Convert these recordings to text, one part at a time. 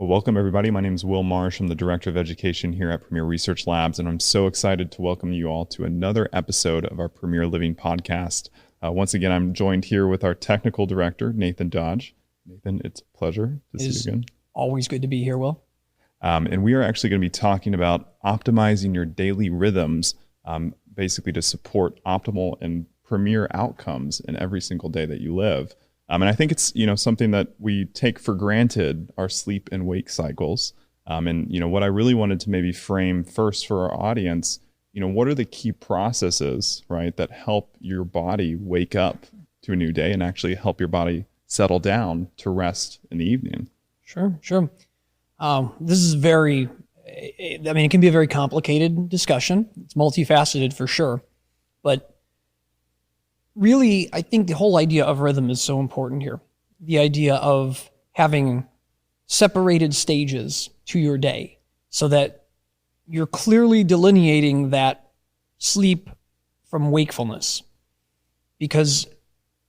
Well, welcome everybody. My name is Will Marsh. I'm the Director of Education here at Premier Research Labs, and I'm so excited to welcome you all to another episode of our Premier Living podcast. Once again, I'm joined here with our Technical Director, Nathan Dodge. Nathan, it's a pleasure to see you again. Always good to be here, Will. And we are actually going to be talking about optimizing your daily rhythms, basically to support optimal and premier outcomes in every single day that you live. And I think it's, something that we take for granted, our sleep and wake cycles. And what I really wanted to maybe frame first for our audience, what are the key processes, right, that help your body wake up to a new day and actually help your body settle down to rest in the evening? Sure. This is it can be a very complicated discussion. It's multifaceted for sure. But really, I think the whole idea of rhythm is so important here. The idea of having separated stages to your day so that you're clearly delineating that sleep from wakefulness. Because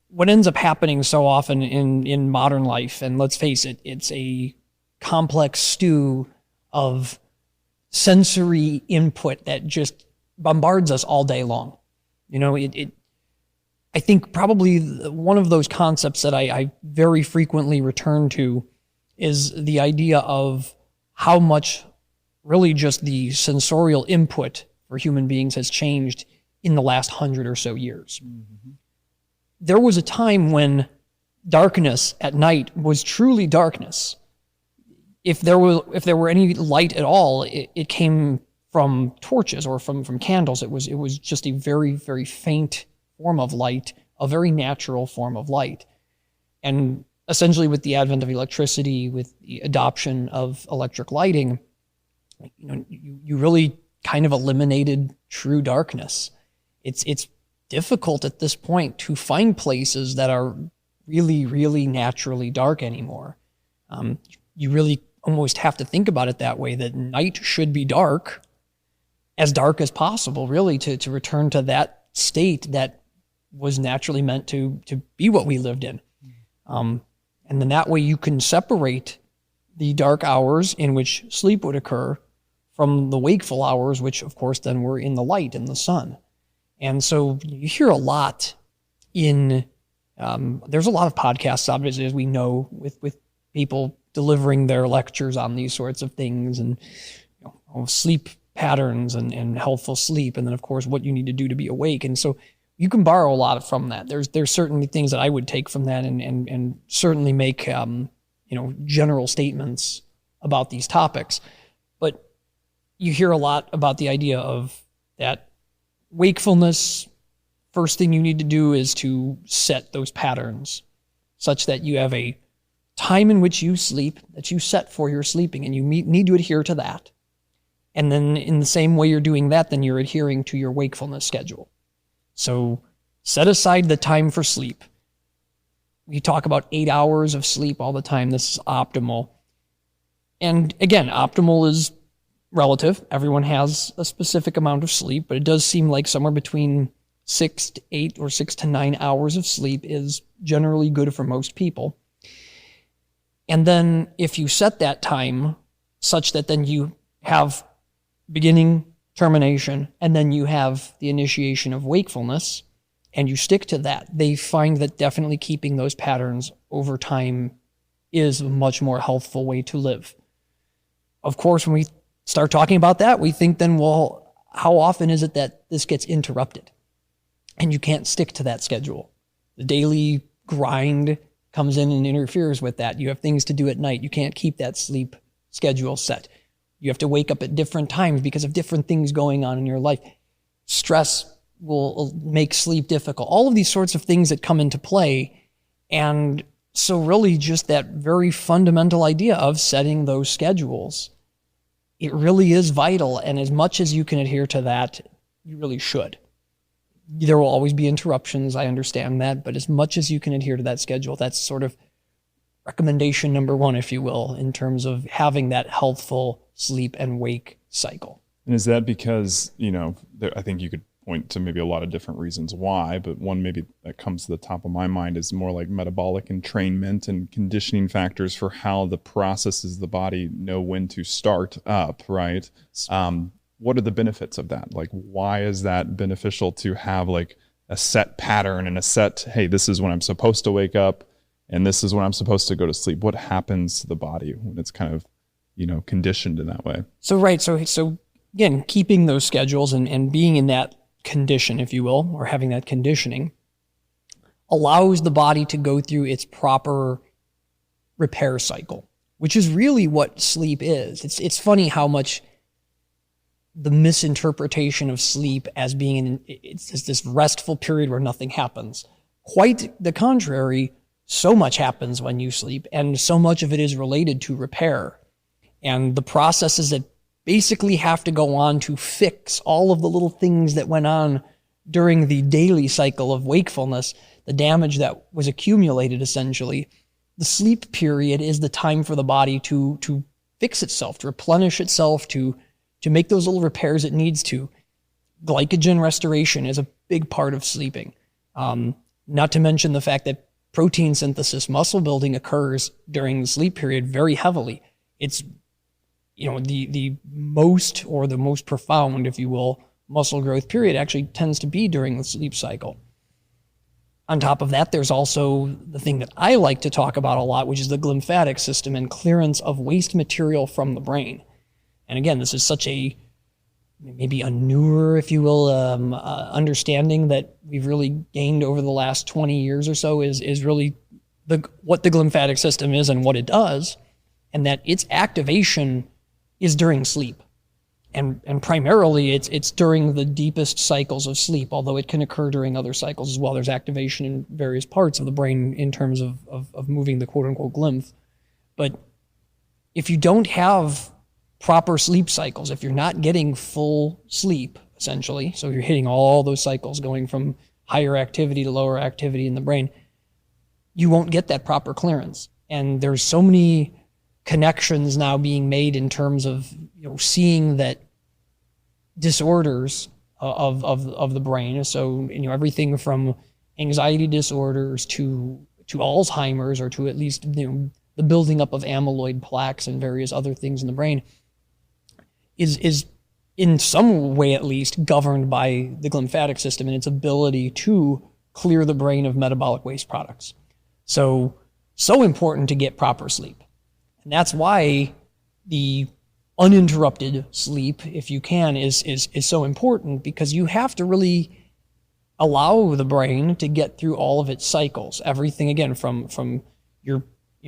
what ends up happening so often in modern life, and let's face it, it's a complex stew of sensory input that just bombards us all day long. I think probably one of those concepts that I very frequently return to is the idea of how much really just the sensorial input for human beings has changed in the last 100 or so years. Mm-hmm. There was a time when darkness at night was truly darkness. If there were any light at all, it came from torches or from candles. It was just a very, very faint form of light, a very natural form of light. And essentially with the advent of electricity, with the adoption of electric lighting, you really kind of eliminated true darkness. It's difficult at this point to find places that are really, really naturally dark anymore. You really almost have to think about it that way, that night should be dark as possible, really, to return to that state that was naturally meant to be what we lived in. And then that way you can separate the dark hours in which sleep would occur from the wakeful hours, which of course then were in the light, in the sun. And so you hear a lot there's a lot of podcasts, obviously, as we know, with people delivering their lectures on these sorts of things and sleep patterns and healthful sleep. And then of course what you need to do to be awake. And so you can borrow a lot from that. There's certainly things that I would take from that and certainly make general statements about these topics. But you hear a lot about the idea of that wakefulness. First thing you need to do is to set those patterns such that you have a time in which you sleep that you set for your sleeping, and you need to adhere to that. And then in the same way you're doing that, then you're adhering to your wakefulness schedule. So set aside the time for sleep. We talk about 8 hours of sleep all the time. This is optimal. And again, optimal is relative. Everyone has a specific amount of sleep, but it does seem like somewhere between 6 to 8 or 6 to 9 hours of sleep is generally good for most people. And then if you set that time such that then you have beginning, termination, and then you have the initiation of wakefulness, and you stick to that, they find that definitely keeping those patterns over time is a much more healthful way to live. Of course, when we start talking about that, we think then, well, how often is it that this gets interrupted? And you can't stick to that schedule. The daily grind comes in and interferes with that. You have things to do at night. You can't keep that sleep schedule set. You have to wake up at different times because of different things going on in your life. Stress will make sleep difficult. All of these sorts of things that come into play. And so really just that very fundamental idea of setting those schedules, it really is vital. And as much as you can adhere to that, you really should. There will always be interruptions, I understand that, but as much as you can adhere to that schedule, that's sort of recommendation number one, if you will, in terms of having that healthful sleep and wake cycle. And is that because, I think you could point to maybe a lot of different reasons why, but one maybe that comes to the top of my mind is more like metabolic entrainment and conditioning factors for how the processes of the body know when to start up, right? What are the benefits of that? Like, why is that beneficial to have like a set pattern and a set, hey, this is when I'm supposed to wake up and this is when I'm supposed to go to sleep? What happens to the body when it's kind of, conditioned in that way? So again, keeping those schedules and being in that condition, if you will, or having that conditioning allows the body to go through its proper repair cycle, which is really what sleep is. It's funny how much the misinterpretation of sleep as being it's this restful period where nothing happens. Quite the contrary, so much happens when you sleep, and so much of it is related to repair. And the processes that basically have to go on to fix all of the little things that went on during the daily cycle of wakefulness, the damage that was accumulated essentially. The sleep period is the time for the body to fix itself, to replenish itself, to make those little repairs it needs to. Glycogen restoration is a big part of sleeping. Not to mention the fact that protein synthesis, muscle building occurs during the sleep period very heavily. It's the most or the most profound, if you will, muscle growth period actually tends to be during the sleep cycle. On top of that, there's also the thing that I like to talk about a lot, which is the glymphatic system and clearance of waste material from the brain. And again, this is such maybe a newer, if you will, understanding that we've really gained over the last 20 years or so is really what the glymphatic system is and what it does, and that its activation is during sleep. And primarily it's during the deepest cycles of sleep, although it can occur during other cycles as well. There's activation in various parts of the brain in terms of moving the quote-unquote glymph. But if you don't have proper sleep cycles, if you're not getting full sleep, essentially, so you're hitting all those cycles going from higher activity to lower activity in the brain, you won't get that proper clearance. And there's so many connections now being made in terms of seeing that disorders of the brain, so everything from anxiety disorders to Alzheimer's, or to at least the building up of amyloid plaques and various other things in the brain, is in some way at least governed by the glymphatic system and its ability to clear the brain of metabolic waste products. So important to get proper sleep. And that's why the uninterrupted sleep, if you can, is so important, because you have to really allow the brain to get through all of its cycles. Everything, again, from your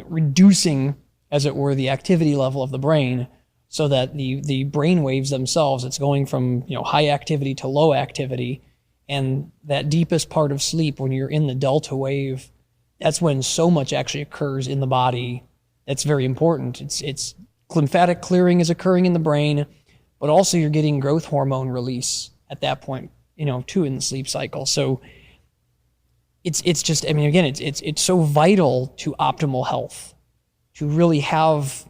reducing, as it were, the activity level of the brain, so that the brain waves themselves, it's going from high activity to low activity. And that deepest part of sleep, when you're in the delta wave, that's when so much actually occurs in the body. That's very important. It's glymphatic clearing is occurring in the brain, but also you're getting growth hormone release at that point, too, in the sleep cycle. So it's just, again, it's so vital to optimal health to really have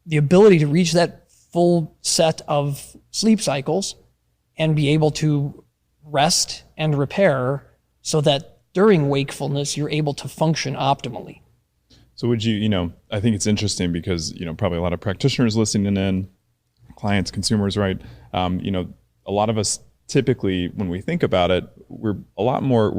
the ability to reach that full set of sleep cycles and be able to rest and repair so that during wakefulness, you're able to function optimally. So would you, I think it's interesting because, probably a lot of practitioners listening in, clients, consumers, right? A lot of us typically, when we think about it, we're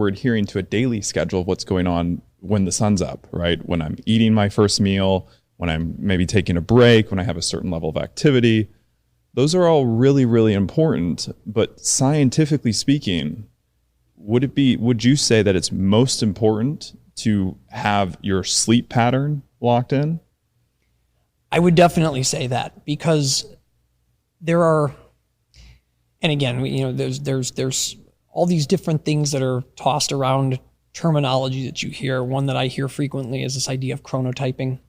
adhering to a daily schedule of what's going on when the sun's up, right? When I'm eating my first meal, when I'm maybe taking a break, when I have a certain level of activity. Those are all really, really important. But scientifically speaking, would you say that it's most important to have your sleep pattern locked in? I would definitely say that, because there are, and again, there's all these different things that are tossed around, terminology that you hear. One that I hear frequently is this idea of chronotyping.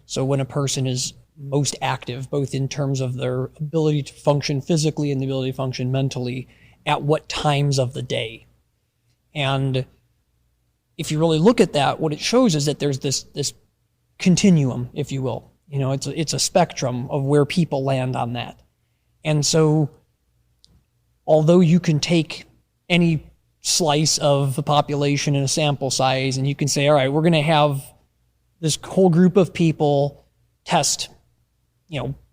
So when a person is most active, both in terms of their ability to function physically and the ability to function mentally, at what times of the day. And if you really look at that, what it shows is that there's this continuum, if you will. It's a spectrum of where people land on that. And so although you can take any slice of the population in a sample size and you can say, all right, we're going to have this whole group of people test,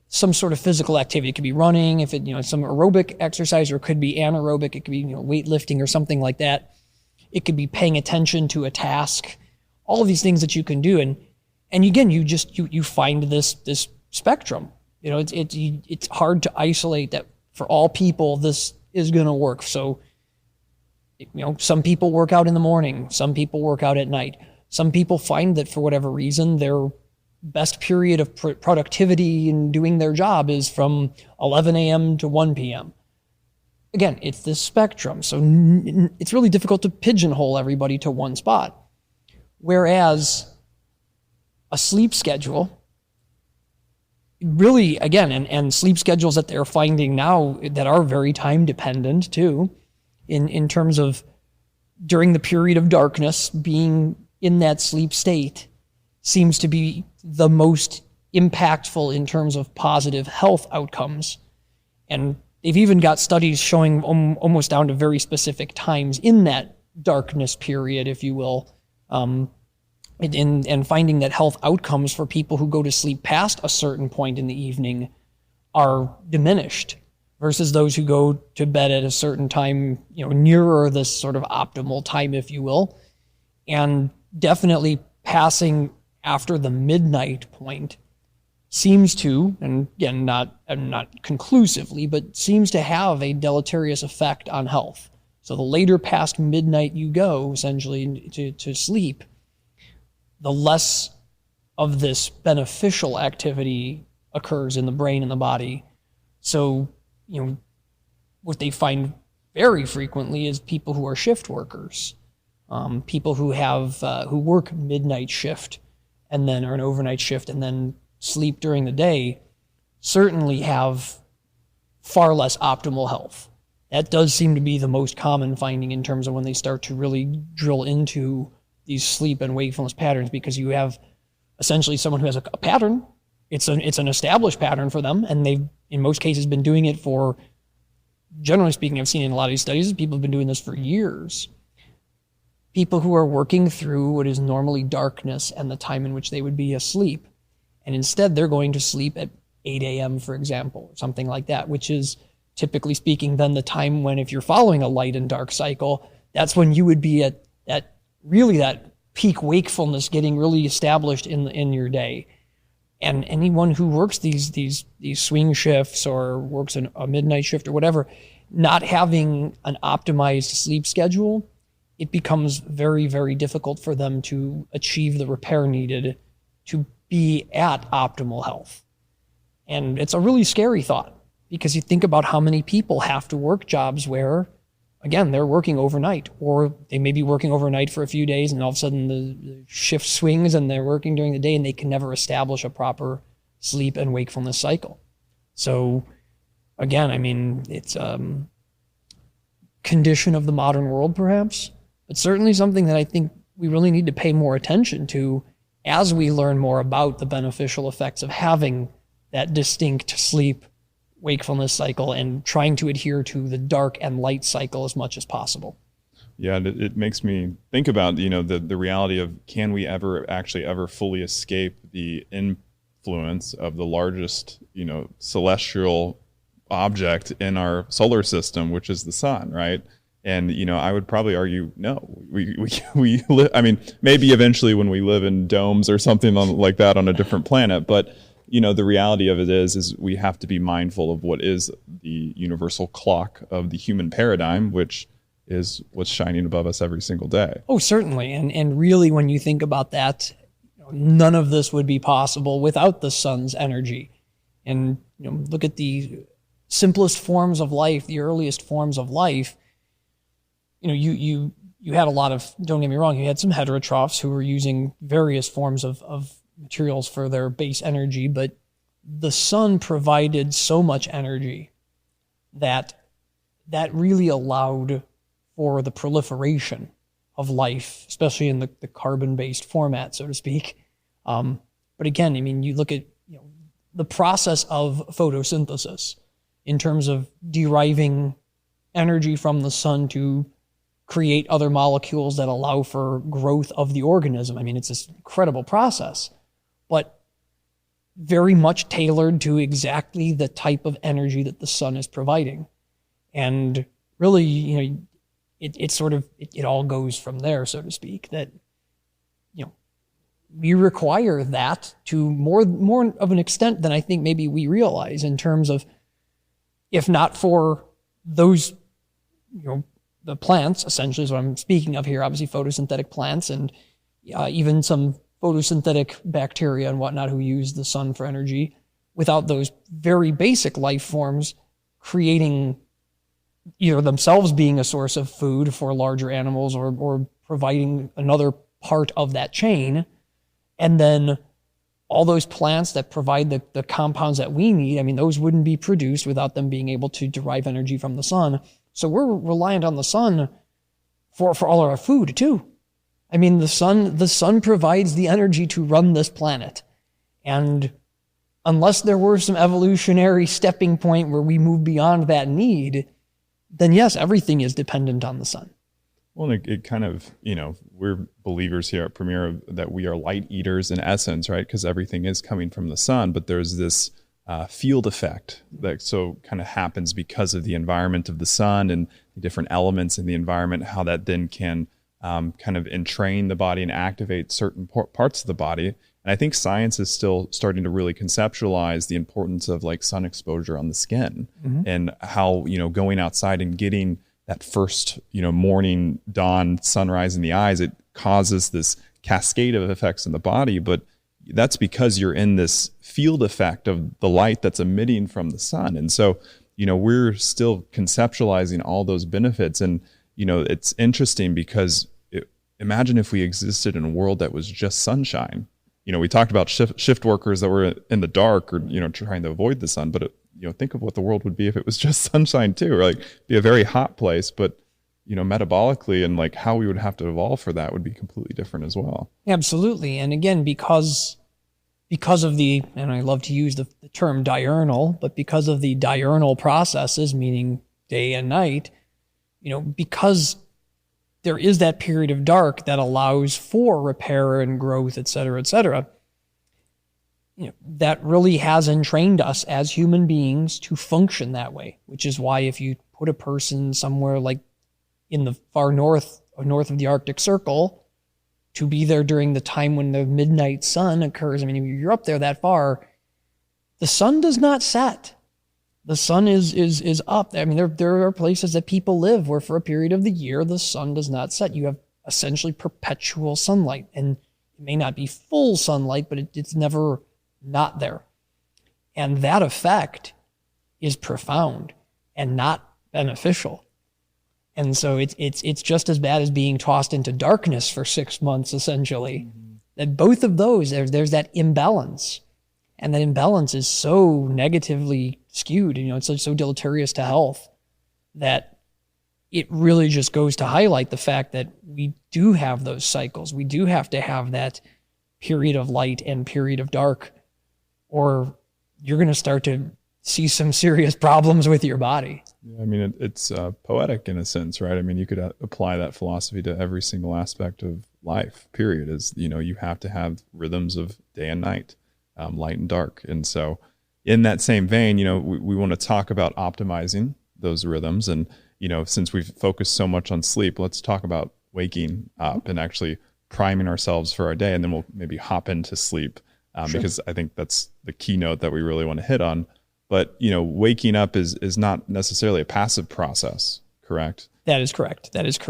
some sort of physical activity. It could be running, if it, some aerobic exercise, or it could be anaerobic. It could be, weightlifting or something like that. It could be paying attention to a task. All of these things that you can do. And again, you find this spectrum. It's hard to isolate that for all people, this is going to work. So, some people work out in the morning. Some people work out at night. Some people find that for whatever reason, their best period of productivity in doing their job is from 11 a.m. to 1 p.m. Again, it's this spectrum. So it's really difficult to pigeonhole everybody to one spot. Whereas a sleep schedule, really, again, and sleep schedules that they're finding now that are very time dependent too, in terms of during the period of darkness, being in that sleep state seems to be the most impactful in terms of positive health outcomes. And they've even got studies showing almost down to very specific times in that darkness period, if you will, and finding that health outcomes for people who go to sleep past a certain point in the evening are diminished versus those who go to bed at a certain time, nearer this sort of optimal time, if you will. And definitely passing after the midnight point seems to, and again, not conclusively, but seems to have a deleterious effect on health. So the later past midnight you go, essentially, to sleep, the less of this beneficial activity occurs in the brain and the body. So, what they find very frequently is people who are shift workers, people who have who work midnight shift and then, or an overnight shift and then sleep during the day, certainly have far less optimal health. That does seem to be the most common finding in terms of when they start to really drill into these sleep and wakefulness patterns, because you have essentially someone who has a pattern. It's an established pattern for them, and they've, in most cases, been doing it for, generally speaking, I've seen in a lot of these studies, people have been doing this for years. People who are working through what is normally darkness and the time in which they would be asleep, and instead they're going to sleep at 8 a.m., for example, or something like that, which is, typically speaking, then the time when, if you're following a light and dark cycle, that's when you would be at really that peak wakefulness getting really established in your day. And anyone who works these swing shifts or works a midnight shift or whatever, not having an optimized sleep schedule, it becomes very, very difficult for them to achieve the repair needed to be at optimal health. And it's a really scary thought, because you think about how many people have to work jobs where, again, they're working overnight, or they may be working overnight for a few days and all of a sudden the shift swings and they're working during the day and they can never establish a proper sleep and wakefulness cycle. So again, I mean, it's condition of the modern world perhaps, but certainly something that I think we really need to pay more attention to as we learn more about the beneficial effects of having that distinct sleep wakefulness cycle and trying to adhere to the dark and light cycle as much as possible. Yeah, it makes me think about, the reality of, can we ever fully escape the influence of the largest, celestial object in our solar system, which is the sun, right? And, I would probably argue, no, we live, I mean, maybe eventually when we live in domes or something like that on a different planet, but the reality of it is we have to be mindful of what is the universal clock of the human paradigm, which is what's shining above us every single day. Oh, certainly. And really, when you think about that, none of this would be possible without the sun's energy. And look at the simplest forms of life, the earliest forms of life. You had a lot of, don't get me wrong, you had some heterotrophs who were using various forms of materials for their base energy, but the sun provided so much energy that really allowed for the proliferation of life, especially in the carbon-based format, so to speak. But again, I mean, you look at the process of photosynthesis in terms of deriving energy from the sun to create other molecules that allow for growth of the organism. I mean, it's this incredible process, but very much tailored to exactly the type of energy that the sun is providing. And really, it all goes from there, so to speak, that, we require that to more of an extent than I think maybe we realize, in terms of, if not for those, the plants, essentially is what I'm speaking of here, obviously photosynthetic plants, and even some photosynthetic bacteria and whatnot who use the sun for energy. Without those very basic life forms creating, either themselves being a source of food for larger animals, or providing another part of that chain, and then all those plants that provide the compounds that we need, I mean, those wouldn't be produced without them being able to derive energy from the sun. So we're reliant on the sun for all of our food too. I mean, the sun provides the energy to run this planet. And unless there were some evolutionary stepping point where we move beyond that need, then yes, everything is dependent on the sun. Well, it kind of, we're believers here at Premier that we are light eaters in essence, right? Because everything is coming from the sun, but there's this field effect that so kind of happens because of the environment of the sun and the different elements in the environment, how that then can kind of entrain the body and activate certain parts of the body. And I think science is still starting to really conceptualize the importance of like sun exposure on the skin, and how, going outside and getting that first, morning dawn sunrise in the eyes, it causes this cascade of effects in the body. But that's because you're in this field effect of the light that's emitting from the sun. And so, we're still conceptualizing all those benefits. And, it's interesting because imagine if we existed in a world that was just sunshine. We talked about shift workers that were in the dark or, trying to avoid the sun, but think of what the world would be if it was just sunshine too, like be a very hot place, but metabolically and like how we would have to evolve for that would be completely different as well. Absolutely. And again, because of the, and I love to use the term diurnal, but because of the diurnal processes, meaning day and night, because there is that period of dark that allows for repair and growth, et cetera, that really has entrained us as human beings to function that way, which is why if you put a person somewhere like in the far north of the Arctic Circle to be there during the time when the midnight sun occurs, I mean, if you're up there that far, the sun does not set. The sun is up. I mean, there are places that people live where for a period of the year, the sun does not set. You have essentially perpetual sunlight, and it may not be full sunlight, but it's never not there. And that effect is profound and not beneficial. And so it's just as bad as being tossed into darkness for 6 months, essentially. That both of those, there's that imbalance. And that imbalance is so negatively skewed, it's so deleterious to health that it really just goes to highlight the fact that we do have those cycles. We do have to have that period of light and period of dark, or you're going to start to see some serious problems with your body. Yeah, I mean, it's poetic in a sense, right? I mean, you could apply that philosophy to every single aspect of life, period, is, you have to have rhythms of day and night, light and dark. And so in that same vein, we want to talk about optimizing those rhythms. And, since we've focused so much on sleep, let's talk about waking up and actually priming ourselves for our day. And then we'll maybe hop into sleep. Sure. Because I think that's the keynote that we really want to hit on. But, waking up is not necessarily a passive process, correct? That is correct. It's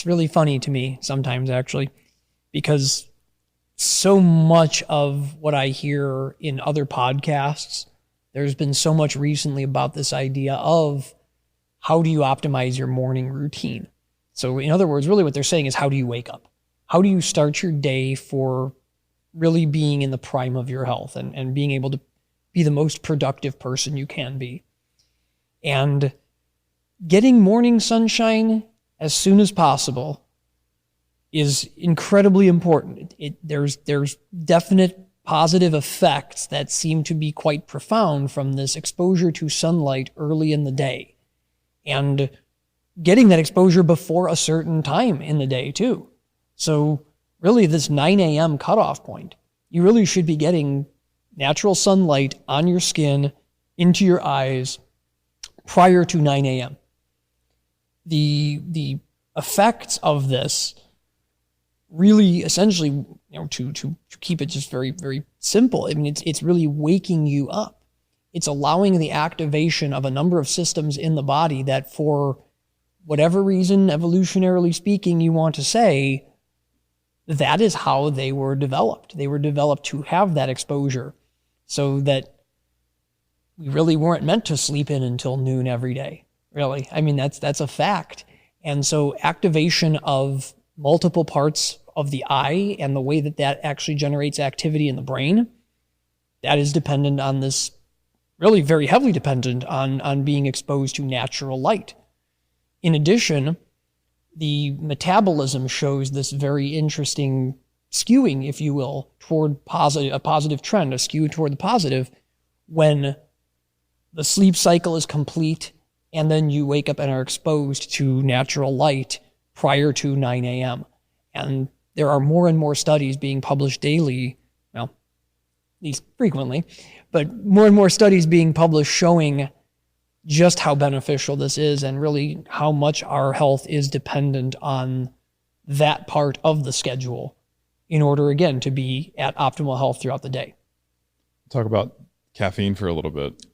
really funny to me sometimes, actually, because so much of what I hear in other podcasts, there's been so much recently about this idea of how do you optimize your morning routine? So in other words, really what they're saying is, how do you wake up? How do you start your day for really being in the prime of your health and being able to be the most productive person you can be? And getting morning sunshine as soon as possible is incredibly important. There's definite positive effects that seem to be quite profound from this exposure to sunlight early in the day. And getting that exposure before a certain time in the day too. So really this 9 a.m. cutoff point, you really should be getting natural sunlight on your skin, into your eyes, prior to 9 a.m. The effects of this really essentially, to keep it just very, very simple, I mean, it's really waking you up. It's allowing the activation of a number of systems in the body that for whatever reason, evolutionarily speaking, you want to say, that is how they were developed. They were developed to have that exposure so that we really weren't meant to sleep in until noon every day, really. I mean, that's a fact. And so activation of multiple parts of the eye and the way that that actually generates activity in the brain, that is dependent on this, really very heavily dependent on being exposed to natural light. In addition, the metabolism shows this very interesting skewing, if you will, toward a positive trend, a skew toward the positive, when the sleep cycle is complete and then you wake up and are exposed to natural light prior to 9 a.m. And there are more and more studies being published daily, well, at least frequently, but more and more studies being published showing just how beneficial this is and really how much our health is dependent on that part of the schedule in order, again, to be at optimal health throughout the day. Talk about caffeine for a little bit.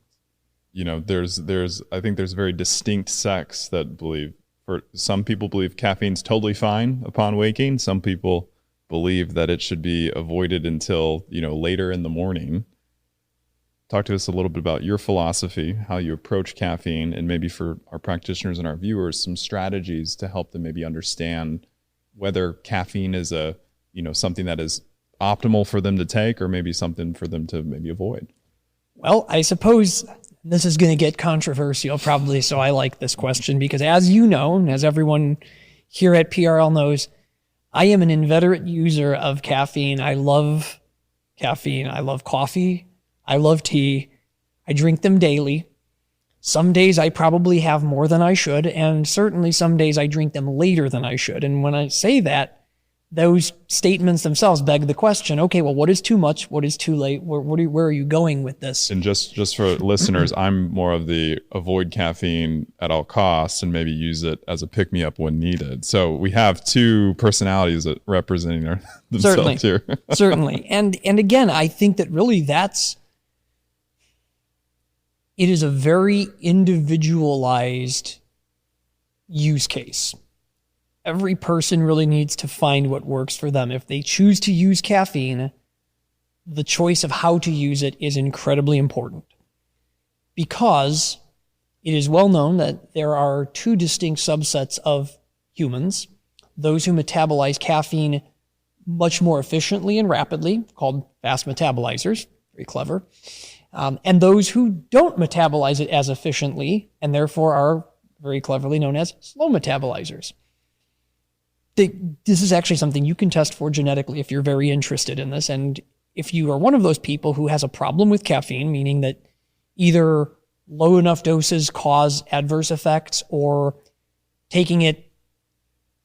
I think there's very distinct sects that believe, for some people believe caffeine's totally fine upon waking. Some people believe that it should be avoided until, later in the morning. Talk to us a little bit about your philosophy, how you approach caffeine, and maybe for our practitioners and our viewers, some strategies to help them maybe understand whether caffeine is something that is optimal for them to take or maybe something for them to maybe avoid. Well, I suppose this is going to get controversial probably, so I like this question because as you know, and as everyone here at PRL knows, I am an inveterate user of caffeine. I love caffeine. I love coffee. I love tea. I drink them daily. Some days I probably have more than I should, and certainly some days I drink them later than I should. And when I say that, those statements themselves beg the question, okay, well, what is too much? What is too late? Where are you going with this? And just for listeners, I'm more of the avoid caffeine at all costs and maybe use it as a pick-me-up when needed. So we have two personalities that representing themselves here. Certainly. And again, I think that really it is a very individualized use case. Every person really needs to find what works for them. If they choose to use caffeine, the choice of how to use it is incredibly important because it is well known that there are two distinct subsets of humans, those who metabolize caffeine much more efficiently and rapidly, called fast metabolizers, very clever, and those who don't metabolize it as efficiently and therefore are very cleverly known as slow metabolizers. This is actually something you can test for genetically if you're very interested in this. And if you are one of those people who has a problem with caffeine, meaning that either low enough doses cause adverse effects or taking it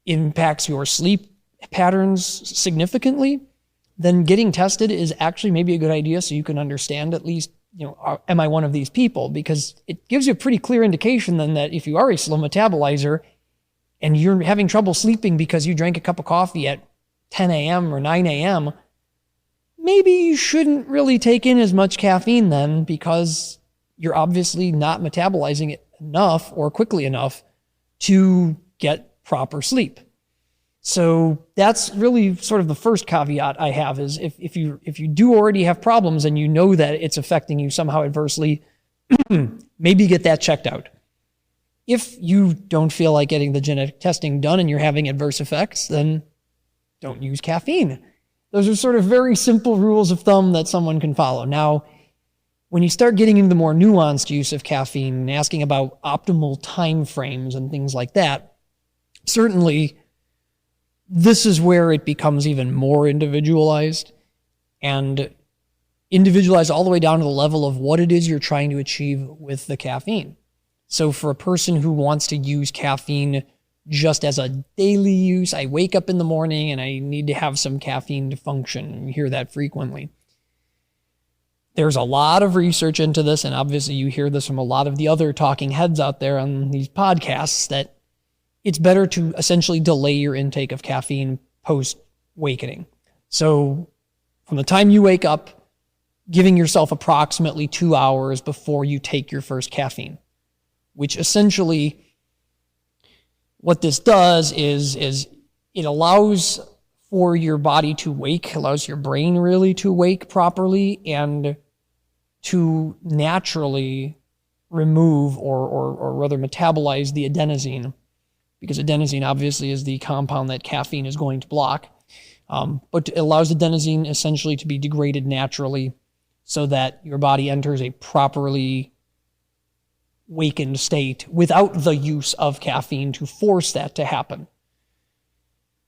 impacts your sleep patterns significantly, then getting tested is actually maybe a good idea so you can understand at least, am I one of these people? Because it gives you a pretty clear indication then that if you are a slow metabolizer and you're having trouble sleeping because you drank a cup of coffee at 10 a.m. or 9 a.m., maybe you shouldn't really take in as much caffeine then because you're obviously not metabolizing it enough or quickly enough to get proper sleep. So that's really sort of the first caveat I have is if you do already have problems and you know that it's affecting you somehow adversely, maybe get that checked out. If you don't feel like getting the genetic testing done and you're having adverse effects, then don't use caffeine. Those are sort of very simple rules of thumb that someone can follow. Now, when you start getting into the more nuanced use of caffeine and asking about optimal time frames and things like that, certainly this is where it becomes even more individualized. And individualized all the way down to the level of what it is you're trying to achieve with the caffeine. So for a person who wants to use caffeine just as a daily use, I wake up in the morning and I need to have some caffeine to function. We hear that frequently. There's a lot of research into this, and obviously you hear this from a lot of the other talking heads out there on these podcasts, that it's better to essentially delay your intake of caffeine post-wakening. So from the time you wake up, giving yourself approximately 2 hours before you take your first caffeine, which essentially what this does is it allows for your body to wake, allows your brain really to wake properly and to naturally remove or rather metabolize the adenosine, because adenosine obviously is the compound that caffeine is going to block. But it allows adenosine essentially to be degraded naturally so that your body enters a properly wakened state without the use of caffeine to force that to happen.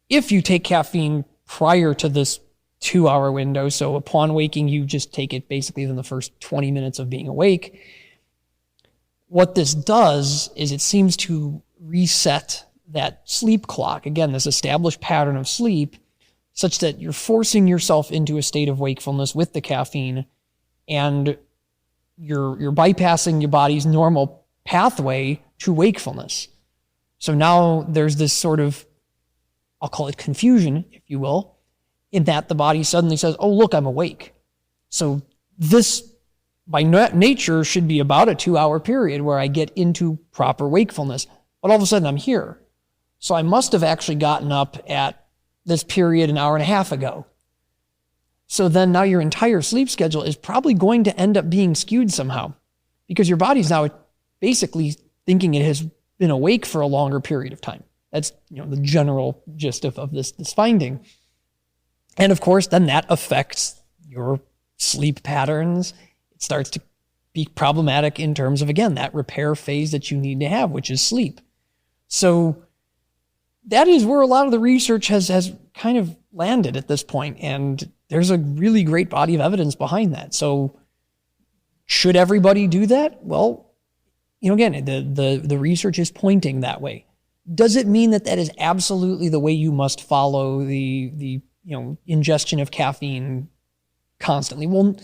If you take caffeine prior to this 2-hour window, so upon waking, you just take it basically in the first 20 minutes of being awake, what this does is it seems to reset that sleep clock, again, this established pattern of sleep, such that you're forcing yourself into a state of wakefulness with the caffeine, and you're bypassing your body's normal pathway to wakefulness. So now there's this sort of, I'll call it confusion, if you will, in that the body suddenly says, oh, look, I'm awake. So this, by nature, should be about a 2-hour period where I get into proper wakefulness. But all of a sudden, I'm here. So I must have actually gotten up at this period an hour and a half ago. So then now your entire sleep schedule is probably going to end up being skewed somehow, because your body's now basically thinking it has been awake for a longer period of time. That's, the general gist of this finding. And of course, then that affects your sleep patterns. It starts to be problematic in terms of, again, that repair phase that you need to have, which is sleep. So that is where a lot of the research has kind of landed at this point, and there's a really great body of evidence behind that. So should everybody do that? Well, again, the research is pointing that way. Does it mean that is absolutely the way you must follow the ingestion of caffeine constantly? Well,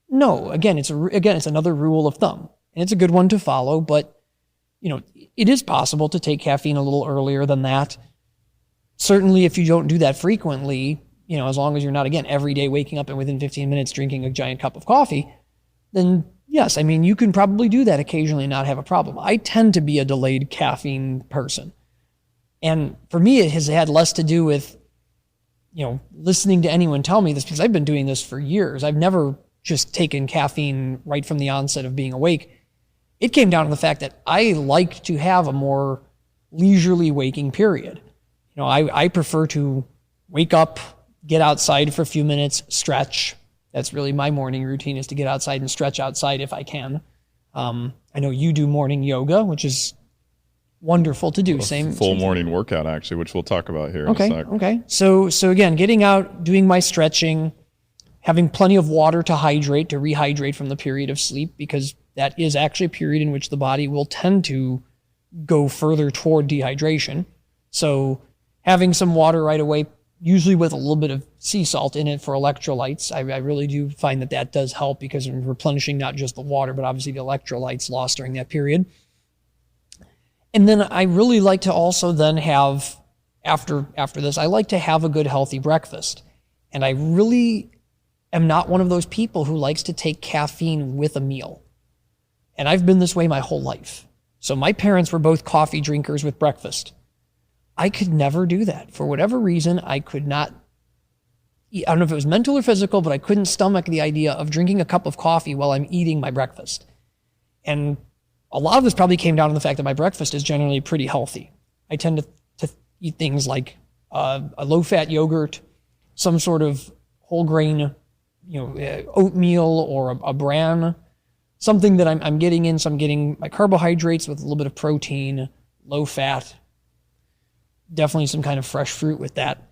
no. Again, it's another rule of thumb, and it's a good one to follow. But it is possible to take caffeine a little earlier than that. Certainly, if you don't do that frequently, as long as you're not, again, every day waking up and within 15 minutes drinking a giant cup of coffee, then yes, you can probably do that occasionally and not have a problem. I tend to be a delayed caffeine person. And for me, it has had less to do with, listening to anyone tell me this, because I've been doing this for years. I've never just taken caffeine right from the onset of being awake. It came down to the fact that I like to have a more leisurely waking period. I prefer to wake up, get outside for a few minutes, stretch. That's really my morning routine, is to get outside and stretch outside if I can. I know you do morning yoga, which is wonderful to do. Same morning workout, actually, which we'll talk about here in a sec. Okay. So again, getting out, doing my stretching, having plenty of water to rehydrate from the period of sleep, because that is actually a period in which the body will tend to go further toward dehydration. So having some water right away, usually with a little bit of sea salt in it for electrolytes. I really do find that does help, because I'm replenishing not just the water, but obviously the electrolytes lost during that period. And then I really like to also then have, after this, I like to have a good healthy breakfast. And I really am not one of those people who likes to take caffeine with a meal. And I've been this way my whole life. So my parents were both coffee drinkers with breakfast. I could never do that. For whatever reason, I could not, I don't know if it was mental or physical, but I couldn't stomach the idea of drinking a cup of coffee while I'm eating my breakfast. And a lot of this probably came down to the fact that my breakfast is generally pretty healthy. I tend to eat things like a low-fat yogurt, some sort of whole grain, oatmeal or a bran, something that I'm getting in. So I'm getting my carbohydrates with a little bit of protein, low fat, definitely some kind of fresh fruit with that.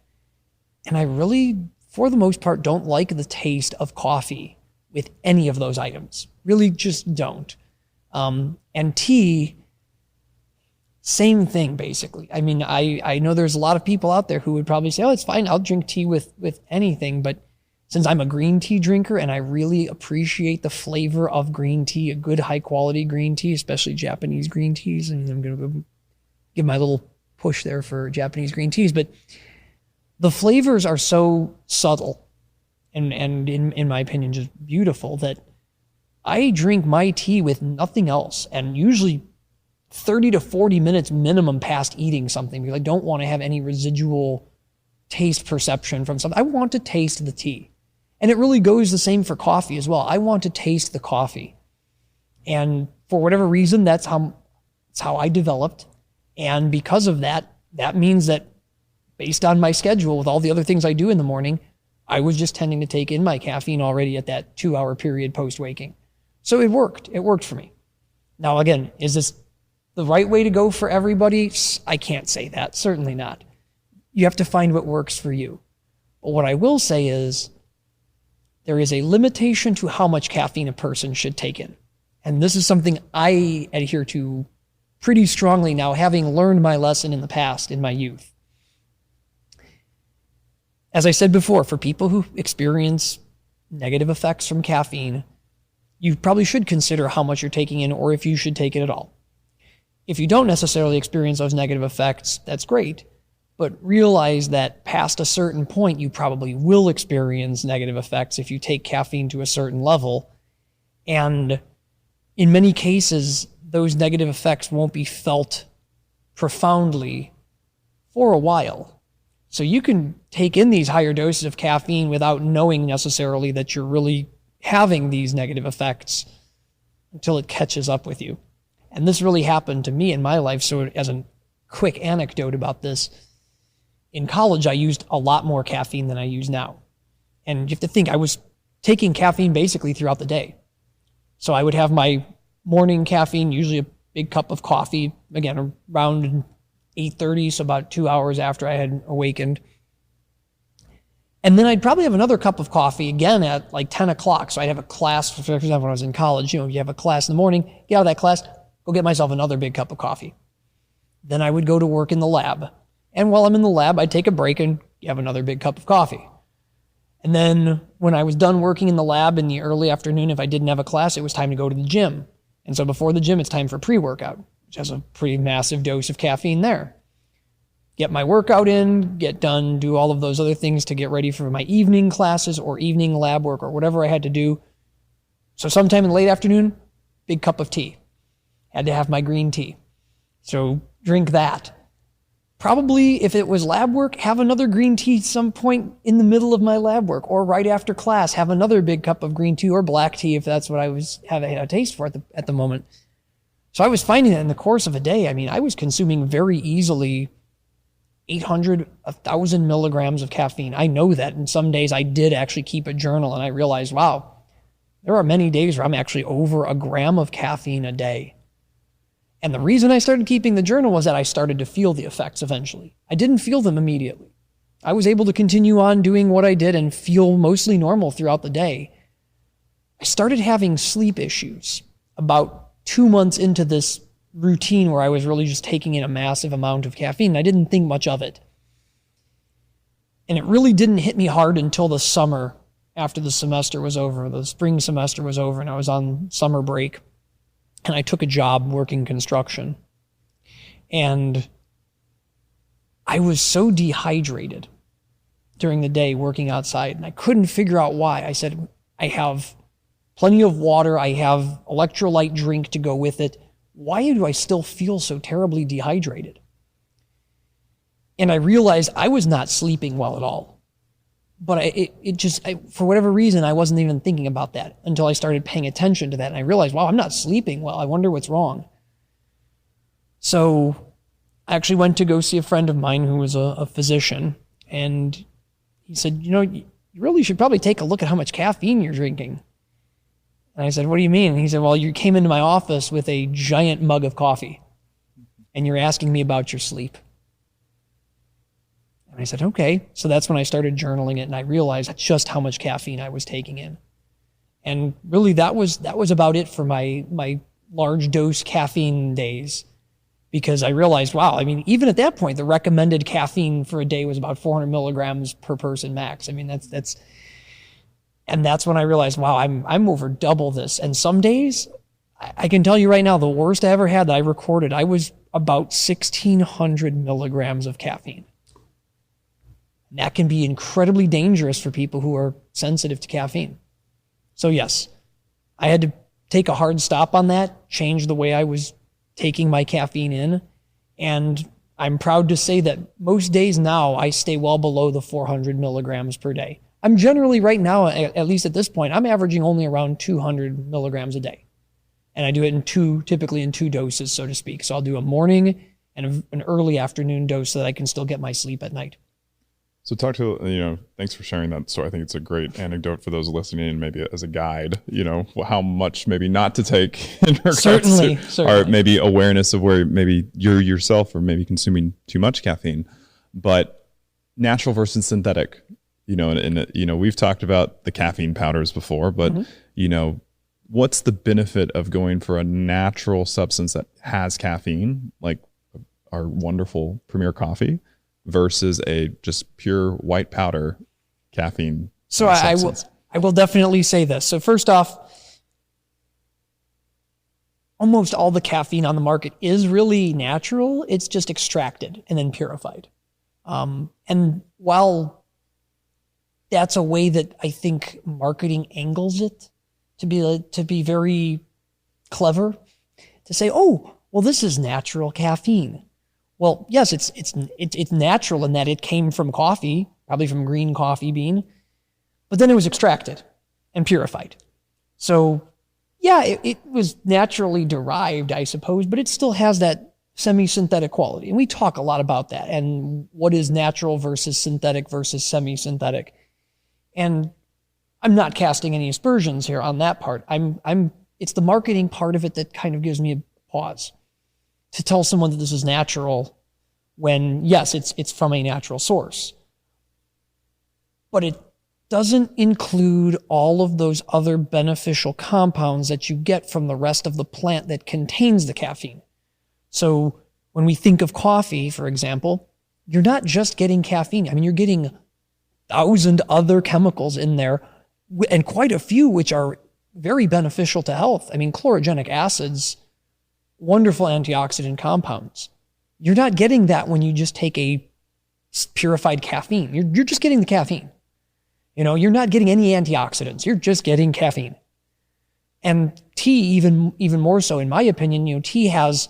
And I really, for the most part, don't like the taste of coffee with any of those items. Really just don't. And tea, same thing, basically. I mean, I know there's a lot of people out there who would probably say, oh, it's fine, I'll drink tea with anything. But since I'm a green tea drinker and I really appreciate the flavor of green tea, a good high quality green tea, especially Japanese green teas, and I'm going to give my little push there for Japanese green teas, but the flavors are so subtle and in my opinion, just beautiful, that I drink my tea with nothing else, and usually 30 to 40 minutes minimum past eating something, because I don't want to have any residual taste perception from something. I want to taste the tea. And it really goes the same for coffee as well. I want to taste the coffee. And for whatever reason, that's how I developed. And because of that, that means that based on my schedule with all the other things I do in the morning, I was just tending to take in my caffeine already at that 2-hour period post-waking. So it worked. It worked for me. Now, again, is this the right way to go for everybody? I can't say that. Certainly not. You have to find what works for you. But what I will say is there is a limitation to how much caffeine a person should take in. And this is something I adhere to pretty strongly now, having learned my lesson in the past, in my youth. As I said before, for people who experience negative effects from caffeine, you probably should consider how much you're taking in, or if you should take it at all. If you don't necessarily experience those negative effects, that's great. But realize that past a certain point, you probably will experience negative effects if you take caffeine to a certain level. And in many cases, those negative effects won't be felt profoundly for a while. So you can take in these higher doses of caffeine without knowing necessarily that you're really having these negative effects until it catches up with you. And this really happened to me in my life. So as a quick anecdote about this, in college, I used a lot more caffeine than I use now. And you have to think, I was taking caffeine basically throughout the day. So I would have my morning caffeine, usually a big cup of coffee, again, around 8:30, so about 2 hours after I had awakened. And then I'd probably have another cup of coffee again at like 10 o'clock. So I'd have a class, for example, when I was in college, you have a class in the morning, get out of that class, go get myself another big cup of coffee. Then I would go to work in the lab. And while I'm in the lab, I'd take a break and have another big cup of coffee. And then when I was done working in the lab in the early afternoon, if I didn't have a class, it was time to go to the gym. And so before the gym, it's time for pre-workout, which has a pretty massive dose of caffeine there. Get my workout in, get done, do all of those other things to get ready for my evening classes or evening lab work or whatever I had to do. So sometime in the late afternoon, big cup of tea. Had to have my green tea. So drink that. Probably, if it was lab work, have another green tea some point in the middle of my lab work, or right after class, have another big cup of green tea or black tea if that's what I was having a taste for at the moment. So I was finding that in the course of a day, I mean, I was consuming very easily 800, 1,000 milligrams of caffeine. I know that, and some days I did actually keep a journal, and I realized, wow, there are many days where I'm actually over a gram of caffeine a day. And the reason I started keeping the journal was that I started to feel the effects eventually. I didn't feel them immediately. I was able to continue on doing what I did and feel mostly normal throughout the day. I started having sleep issues about 2 months into this routine where I was really just taking in a massive amount of caffeine. I didn't think much of it. And it really didn't hit me hard until the summer after the semester was over. The spring semester was over and I was on summer break. And I took a job working construction. And I was so dehydrated during the day working outside, and I couldn't figure out why. I said, I have plenty of water, I have electrolyte drink to go with it. Why do I still feel so terribly dehydrated? And I realized I was not sleeping well at all. But for whatever reason, I wasn't even thinking about that until I started paying attention to that. And I realized, wow, I'm not sleeping well. I wonder what's wrong. So I actually went to go see a friend of mine who was a physician. And he said, you really should probably take a look at how much caffeine you're drinking. And I said, what do you mean? And he said, well, you came into my office with a giant mug of coffee. And you're asking me about your sleep. And I said, okay. So that's when I started journaling it, and I realized just how much caffeine I was taking in. And really that was about it for my large dose caffeine days, because I realized, wow, I mean, even at that point, the recommended caffeine for a day was about 400 milligrams per person max. I mean, that's when I realized, wow, I'm over double this. And some days, I can tell you right now, the worst I ever had that I recorded, I was about 1,600 milligrams of caffeine. And that can be incredibly dangerous for people who are sensitive to caffeine. So yes, I had to take a hard stop on that, change the way I was taking my caffeine in. And I'm proud to say that most days now I stay well below the 400 milligrams per day. I'm generally right now, at least at this point, I'm averaging only around 200 milligrams a day. And I do it typically in two doses, so to speak. So I'll do a morning and an early afternoon dose so that I can still get my sleep at night. So thanks for sharing that story. I think it's a great anecdote for those listening, and maybe as a guide, how much maybe not to take in regards certainly. Or maybe awareness of where maybe you're yourself or maybe consuming too much caffeine. But natural versus synthetic, we've talked about the caffeine powders before, but what's the benefit of going for a natural substance that has caffeine, like our wonderful Premier coffee, versus a just pure white powder caffeine? So I will definitely say this. So first off, almost all the caffeine on the market is really natural. It's just extracted and then purified. And while that's a way that I think marketing angles it to be very clever, to say, oh, well, this is natural caffeine. Well, yes, it's natural in that it came from coffee, probably from green coffee bean, but then it was extracted and purified. So yeah, it was naturally derived, I suppose, but it still has that semi-synthetic quality. And we talk a lot about that and what is natural versus synthetic versus semi-synthetic. And I'm not casting any aspersions here on that part. It's the marketing part of it that kind of gives me a pause. To tell someone that this is natural when, yes, it's from a natural source. But it doesn't include all of those other beneficial compounds that you get from the rest of the plant that contains the caffeine. So when we think of coffee, for example, you're not just getting caffeine. I mean, you're getting 1,000 other chemicals in there, and quite a few which are very beneficial to health. I mean, chlorogenic acids, wonderful antioxidant compounds. You're not getting that when you just take a purified caffeine. You're just getting the caffeine. You're not getting any antioxidants. You're just getting caffeine. And tea, even more so, in my opinion, tea has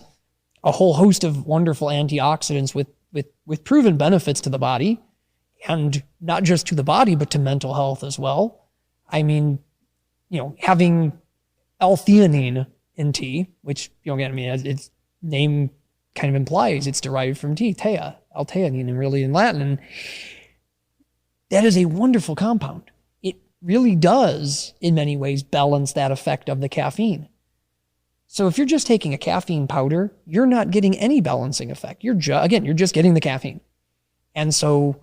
a whole host of wonderful antioxidants with proven benefits to the body, and not just to the body, but to mental health as well. I mean, having L-theanine in tea, which, its name kind of implies it's derived from tea, L-theanine, and really in Latin. And that is a wonderful compound. It really does, in many ways, balance that effect of the caffeine. So if you're just taking a caffeine powder, you're not getting any balancing effect. You're just getting the caffeine. And so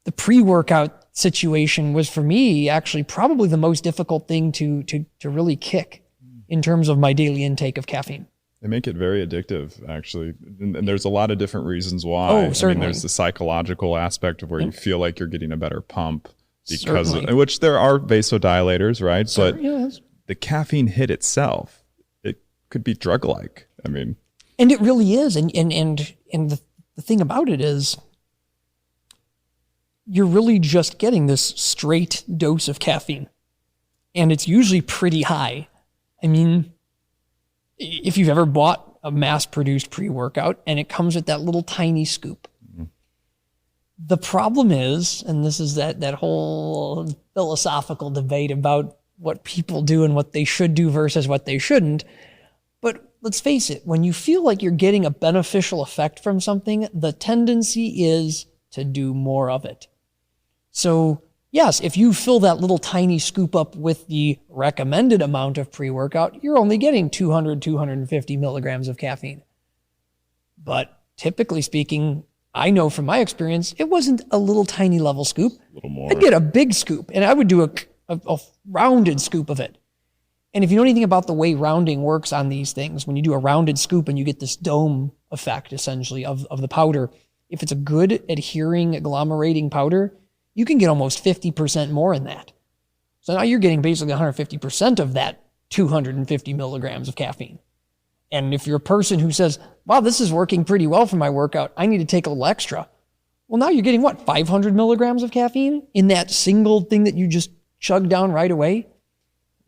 the pre-workout situation was, for me, actually probably the most difficult thing to really kick in terms of my daily intake of caffeine. They make it very addictive, actually. And there's a lot of different reasons why. Oh, certainly. There's the psychological aspect of where you feel like you're getting a better pump because of, which there are vasodilators, right? But yes, the caffeine hit itself, it could be drug-like. And it really is. And the thing about it is, you're really just getting this straight dose of caffeine. And it's usually pretty high. If you've ever bought a mass-produced pre-workout and it comes with that little tiny scoop. Mm-hmm. The problem is, and this is that whole philosophical debate about what people do and what they should do versus what they shouldn't. But let's face it, when you feel like you're getting a beneficial effect from something, the tendency is to do more of it. So yes, if you fill that little tiny scoop up with the recommended amount of pre-workout, you're only getting 200, 250 milligrams of caffeine. But typically speaking, I know from my experience, it wasn't a little tiny level scoop. A little more. I'd get a big scoop, and I would do a rounded scoop of it. And if you know anything about the way rounding works on these things, when you do a rounded scoop and you get this dome effect, essentially, of the powder, if it's a good adhering, agglomerating powder, you can get almost 50% more in that. So now you're getting basically 150% of that 250 milligrams of caffeine. And if you're a person who says, wow, this is working pretty well for my workout, I need to take a little extra. Well, now you're getting 500 milligrams of caffeine in that single thing that you just chugged down right away?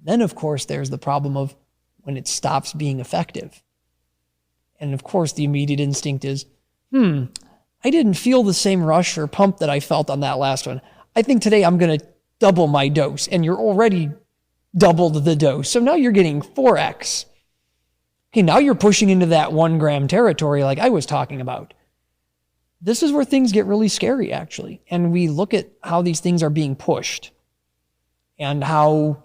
Then, of course, there's the problem of when it stops being effective. And of course, the immediate instinct is, I didn't feel the same rush or pump that I felt on that last one. I think today I'm going to double my dose. And you're already doubled the dose. So now you're getting 4x. Okay, now you're pushing into that 1 gram territory like I was talking about. This is where things get really scary, actually. And we look at how these things are being pushed and how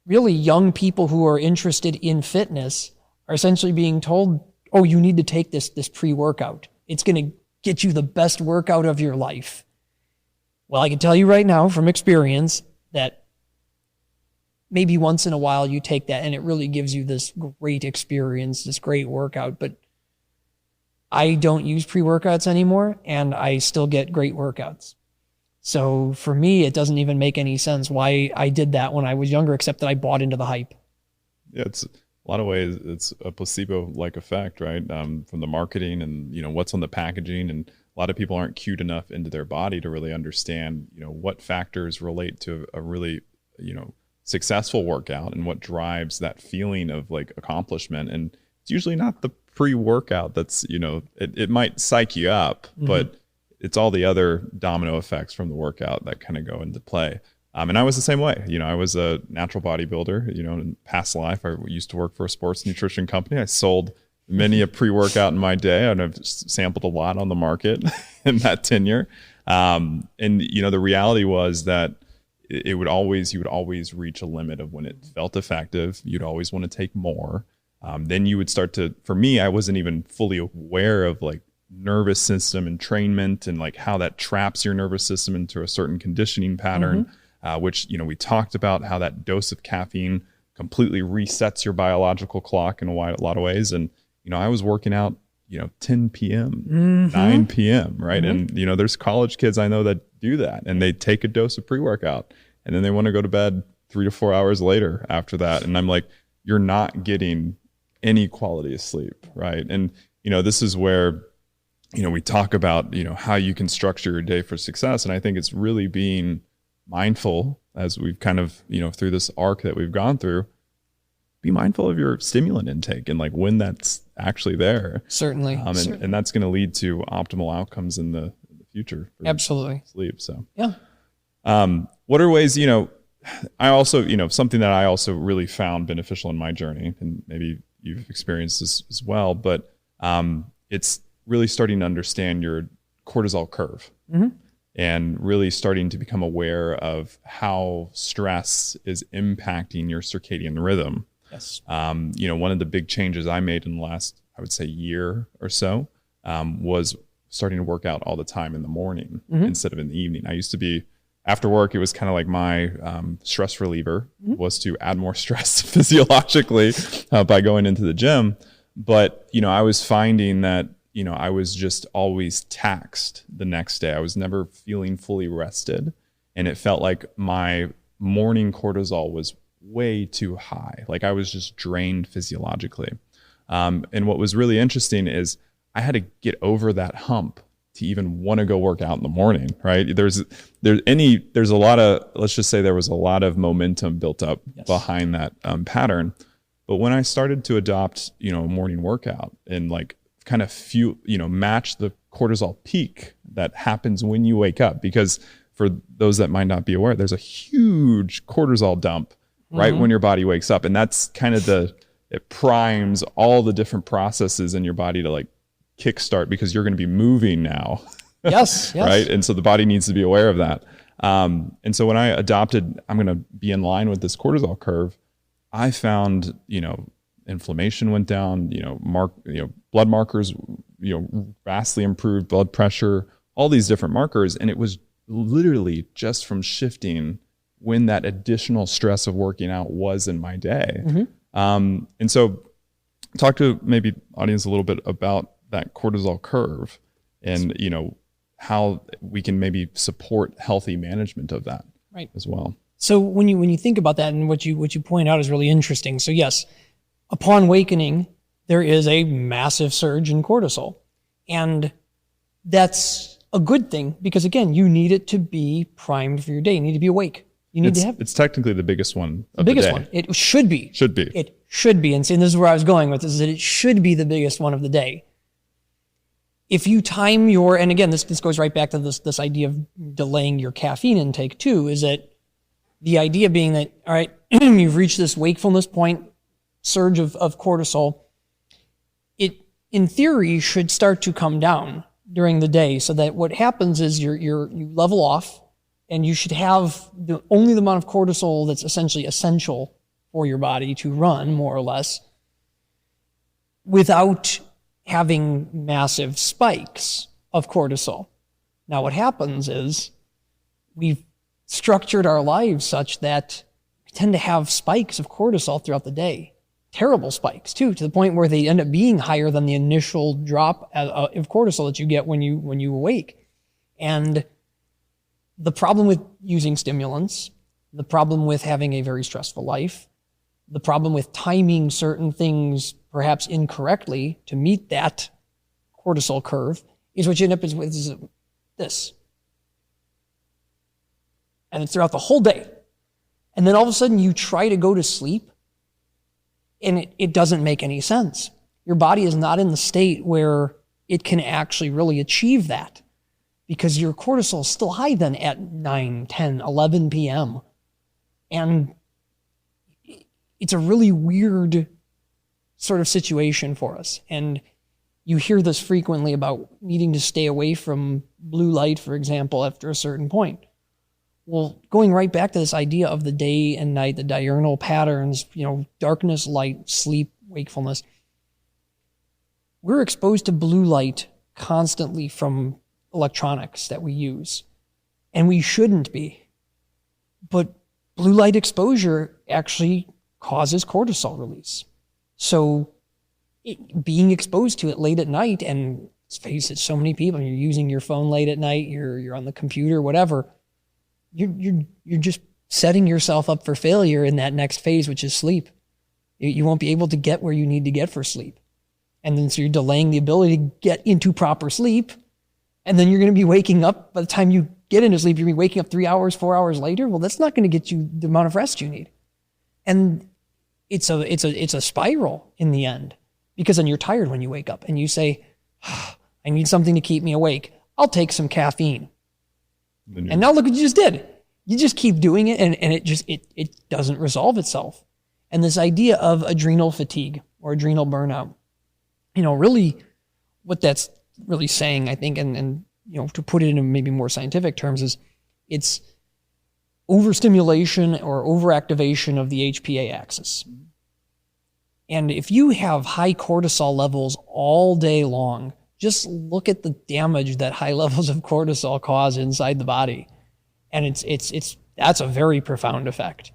really young people who are interested in fitness are essentially being told, oh, you need to take this pre-workout. It's going to get you the best workout of your life. Well, I can tell you right now from experience that maybe once in a while you take that and it really gives you this great experience, this great workout. But I don't use pre-workouts anymore and I still get great workouts. So for me, it doesn't even make any sense why I did that when I was younger, except that I bought into the hype. Yeah, it's a lot of ways, it's a placebo-like effect, right? From the marketing and, what's on the packaging. And a lot of people aren't cued enough into their body to really understand, what factors relate to a really, successful workout and what drives that feeling of like accomplishment. And it's usually not the pre-workout that's, it might psych you up, but it's all the other domino effects from the workout that kind of go into play. And I was the same way. I was a natural bodybuilder, in past life. I used to work for a sports nutrition company. I sold many a pre-workout in my day, and I've sampled a lot on the market in that tenure. And, the reality was that you would always reach a limit of when it felt effective. You'd always want to take more. Then you would start to, for me, I wasn't even fully aware of like nervous system entrainment and like how that traps your nervous system into a certain conditioning pattern, which, we talked about how that dose of caffeine completely resets your biological clock in a lot of ways. And, I was working out, 10 p.m., 9 p.m., right? And, there's college kids I know that do that and they take a dose of pre-workout and then they want to go to bed 3 to 4 hours later after that. And I'm like, you're not getting any quality of sleep, right? And, this is where, we talk about, how you can structure your day for success. And I think it's really being mindful as we've kind of, through this arc that we've gone through, be mindful of your stimulant intake and like when that's actually there. Certainly. And that's going to lead to optimal outcomes in the future. Absolutely. Sleep. So, yeah. What are ways, I also, something that I also really found beneficial in my journey, and maybe you've experienced this as well, but it's really starting to understand your cortisol curve and really starting to become aware of how stress is impacting your circadian rhythm. Yes. One of the big changes I made in the last, I would say, year or so was starting to work out all the time in the morning instead of in the evening. I used to be, after work, it was kind of like my stress reliever was to add more stress physiologically by going into the gym. But, I was finding that, I was just always taxed the next day. I was never feeling fully rested. And it felt like my morning cortisol was way too high. Like I was just drained physiologically. And what was really interesting is I had to get over that hump to even want to go work out in the morning, right? There's a lot of, let's just say there was a lot of momentum built up behind that pattern. But when I started to adopt, a morning workout and like kind of match the cortisol peak that happens when you wake up, because for those that might not be aware, there's a huge cortisol dump right when your body wakes up. And that's kind of it primes all the different processes in your body to like kickstart, because you're going to be moving now. Yes. Right. And so the body needs to be aware of that. And so when I adopted, I'm going to be in line with this cortisol curve, I found, inflammation went down, blood markers, vastly improved, blood pressure, all these different markers. And it was literally just from shifting when that additional stress of working out was in my day. And so talk to maybe audience a little bit about that cortisol curve and, you know, how we can maybe support healthy management of that as well. So when you think about that, and what you point out is really interesting. So yes, upon awakening, there is a massive surge in cortisol. And that's a good thing because, again, you need it to be primed for your day. You need to be awake. You need to have it's technically the biggest one of the day. One. It should be. Should be. It should be. And see, this is where I was going with this, is that it should be the biggest one of the day. If you time your, and again, this goes right back to this idea of delaying your caffeine intake too, is that the idea being that, all right, you've reached this wakefulness point, surge of cortisol, it in theory should start to come down during the day, so that what happens is you level off, and you should have only the amount of cortisol that's essentially essential for your body to run, more or less, without having massive spikes of cortisol. Now what happens is we've structured our lives such that we tend to have spikes of cortisol throughout the day. Terrible spikes too, to the point where they end up being higher than the initial drop of cortisol that you get when you awake. And the problem with using stimulants, the problem with having a very stressful life, the problem with timing certain things perhaps incorrectly to meet that cortisol curve is what you end up with is this. And it's throughout the whole day. And then all of a sudden you try to go to sleep and it doesn't make any sense. Your body is not in the state where it can actually really achieve that because your cortisol is still high then at 9, 10, 11 p.m. And it's a really weird sort of situation for us. And you hear this frequently about needing to stay away from blue light, for example, after a certain point. Well, going right back to this idea of the day and night, the diurnal patterns, darkness, light, sleep, wakefulness. We're exposed to blue light constantly from electronics that we use, and we shouldn't be. But blue light exposure actually causes cortisol release. So being exposed to it late at night, and let's face it, so many people, you're using your phone late at night, you're on the computer, whatever, you're just setting yourself up for failure in that next phase, which is sleep. You won't be able to get where you need to get for sleep. And then so you're delaying the ability to get into proper sleep. And then you're going to be waking up, by the time you get into sleep, you're going to be waking up 3 hours, 4 hours later. Well, that's not going to get you the amount of rest you need. And it's a spiral in the end, because then you're tired when you wake up and you say, I need something to keep me awake. I'll take some caffeine. And now look what you just did. You just keep doing it, and it doesn't resolve itself. And this idea of adrenal fatigue or adrenal burnout, really what that's really saying, I think, and to put it in maybe more scientific terms, is it's overstimulation or overactivation of the HPA axis. And if you have high cortisol levels all day long, just look at the damage that high levels of cortisol cause inside the body. And that's a very profound effect.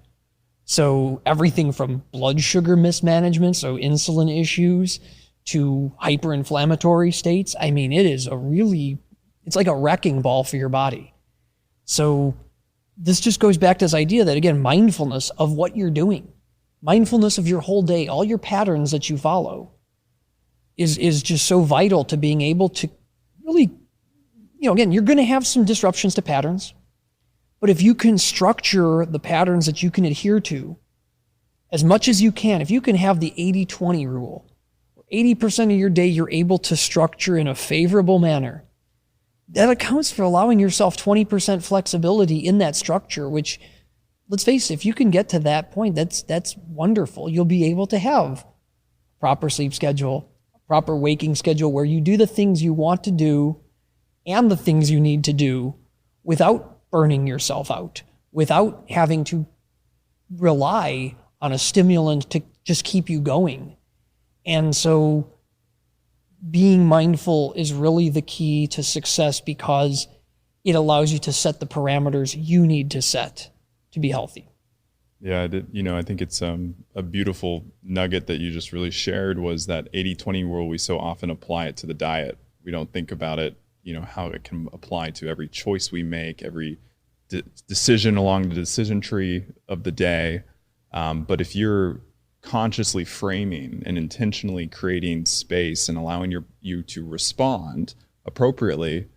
So everything from blood sugar mismanagement, so insulin issues, to hyperinflammatory states. I mean, it's like a wrecking ball for your body. So this just goes back to this idea that, again, mindfulness of what you're doing, mindfulness of your whole day, all your patterns that you follow is just so vital to being able to really, again, you're going to have some disruptions to patterns, but if you can structure the patterns that you can adhere to as much as you can, if you can have the 80-20 rule, 80% of your day you're able to structure in a favorable manner, that accounts for allowing yourself 20% flexibility in that structure, which, let's face it, if you can get to that point, that's wonderful. You'll be able to have a proper sleep schedule, a proper waking schedule where you do the things you want to do and the things you need to do without burning yourself out, without having to rely on a stimulant to just keep you going. And so being mindful is really the key to success, because it allows you to set the parameters you need to set to be healthy. Yeah, I did. I think it's a beautiful nugget that you just really shared was that 80-20 rule. We so often apply it to the diet. We don't think about it, how it can apply to every choice we make, every decision along the decision tree of the day. But if you're consciously framing and intentionally creating space and allowing you to respond appropriately,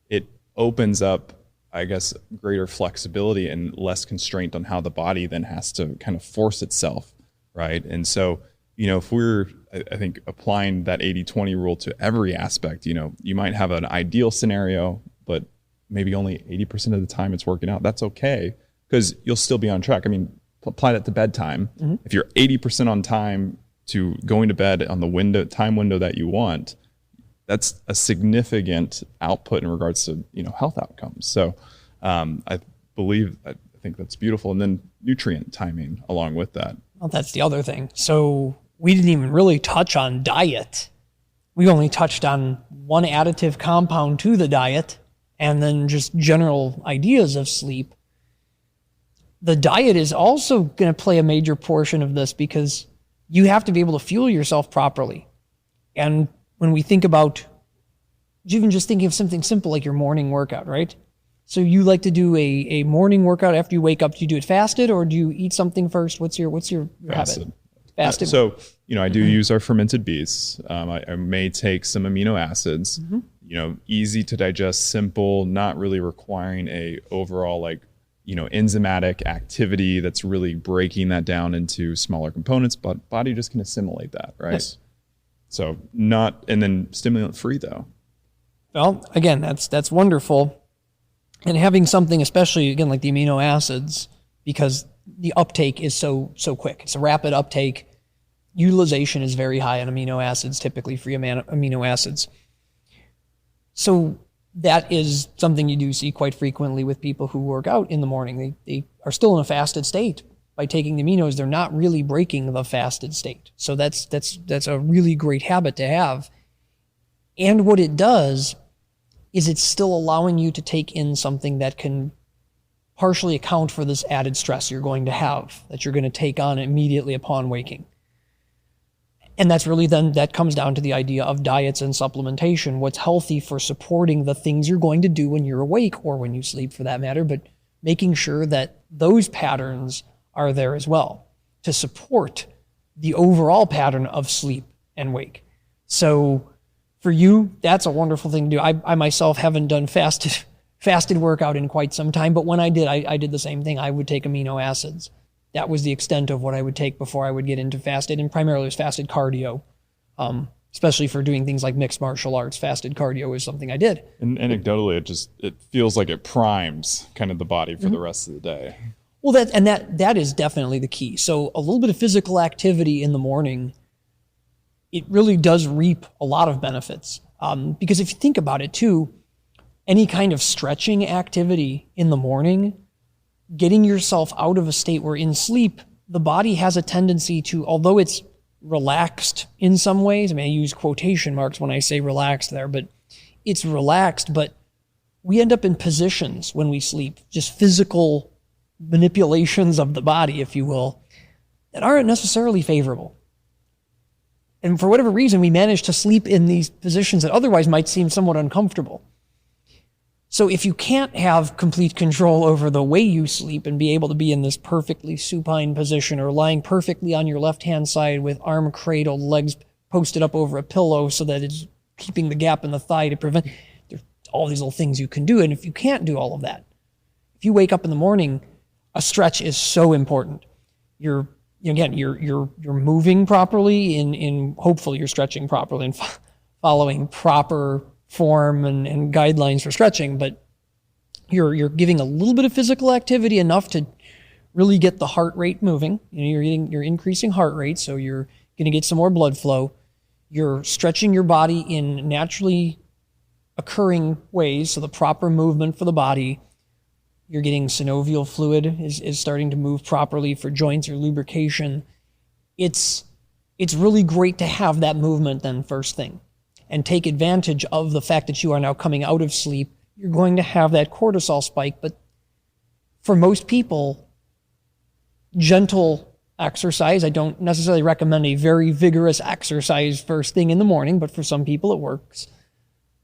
it opens up, I guess, greater flexibility and less constraint on how the body then has to kind of force itself, right? And so, if we're, I think, applying that 80-20 rule to every aspect, you might have an ideal scenario, but maybe only 80% of the time it's working out. That's okay, because you'll still be on track. I mean, apply that to bedtime. Mm-hmm. If you're 80% on time to going to bed on the time window that you want, that's a significant output in regards to health outcomes. So I think that's beautiful. And then nutrient timing along with that. Well, that's the other thing. So we didn't even really touch on diet. We only touched on one additive compound to the diet and then just general ideas of sleep. The diet is also going to play a major portion of this because you have to be able to fuel yourself properly. And when we think about, even just thinking of something simple like your morning workout, right? So you like to do a morning workout after you wake up. Do you do it fasted or do you eat something first? What's your fasted habit? Fasted. So, I do use our fermented beets. I may take some amino acids, easy to digest, simple, not really requiring a overall enzymatic activity that's really breaking that down into smaller components, but body just can assimilate that, right? Yes. So and then stimulant free though. Well, again, that's wonderful. And having something, especially again, like the amino acids, because the uptake is so quick. It's a rapid uptake. Utilization is very high on amino acids, typically free amino acids. So that is something you do see quite frequently with people who work out in the morning. They are still in a fasted state. By taking the aminos, they're not really breaking the fasted state. So that's a really great habit to have. And what it does is it's still allowing you to take in something that can partially account for this added stress you're going to have, that you're going to take on immediately upon waking. And that's really then, that comes down to the idea of diets and supplementation, what's healthy for supporting the things you're going to do when you're awake or when you sleep for that matter, but making sure that those patterns are there as well to support the overall pattern of sleep and wake. So for you, that's a wonderful thing to do. I myself haven't done fasted workout in quite some time, but when I did, I did the same thing. I would take amino acids. That was the extent of what I would take before I would get into fasted, and primarily it was fasted cardio, especially for doing things like mixed martial arts. Fasted cardio is something I did. And anecdotally, it feels like it primes kind of the body for the rest of the day. Well, that is definitely the key. So a little bit of physical activity in the morning, it really does reap a lot of benefits. Because if you think about it too, any kind of stretching activity in the morning, getting yourself out of a state where in sleep, the body has a tendency to, although it's relaxed in some ways, I use quotation marks when I say relaxed there, but it's relaxed, but we end up in positions when we sleep, just physical manipulations of the body, if you will, that aren't necessarily favorable. And for whatever reason, we manage to sleep in these positions that otherwise might seem somewhat uncomfortable. So if you can't have complete control over the way you sleep and be able to be in this perfectly supine position or lying perfectly on your left-hand side with arm cradled, legs posted up over a pillow so that it's keeping the gap in the thigh to prevent, there's all these little things you can do. And if you can't do all of that, if you wake up in the morning, a stretch is so important. You're moving properly in hopefully you're stretching properly and following proper form and guidelines for stretching, but you're giving a little bit of physical activity enough to really get the heart rate moving. You're increasing heart rate, so you're going to get some more blood flow. You're stretching your body in naturally occurring ways, so the proper movement for the body. You're getting synovial fluid is starting to move properly for joints or lubrication. It's really great to have that movement then first thing and take advantage of the fact that you are now coming out of sleep. You're going to have that cortisol spike, but for most people, gentle exercise. I don't necessarily recommend a very vigorous exercise first thing in the morning, but for some people it works.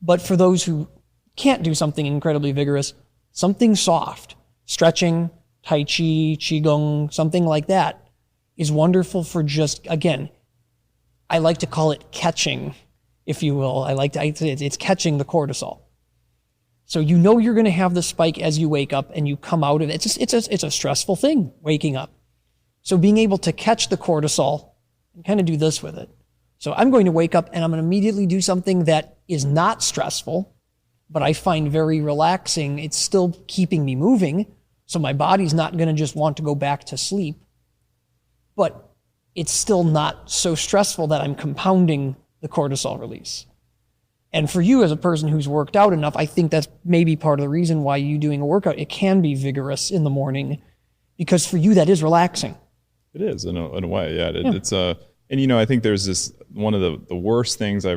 But for those who can't do something incredibly vigorous, something soft, stretching, tai chi, qigong, something like that is wonderful for just, again, I like to call it catching, if you will. It's catching the cortisol. So you know you're going to have the spike as you wake up and you come out of it. It's a stressful thing, waking up. So being able to catch the cortisol and kind of do this with it. So I'm going to wake up and I'm going to immediately do something that is not stressful, but I find very relaxing. It's still keeping me moving. So my body's not going to just want to go back to sleep, but it's still not so stressful that I'm compounding the cortisol release. And for you as a person who's worked out enough, I think that's maybe part of the reason why you doing a workout, it can be vigorous in the morning, because for you that is relaxing. It is in a way, yeah. It's and I think there's this one of the worst things I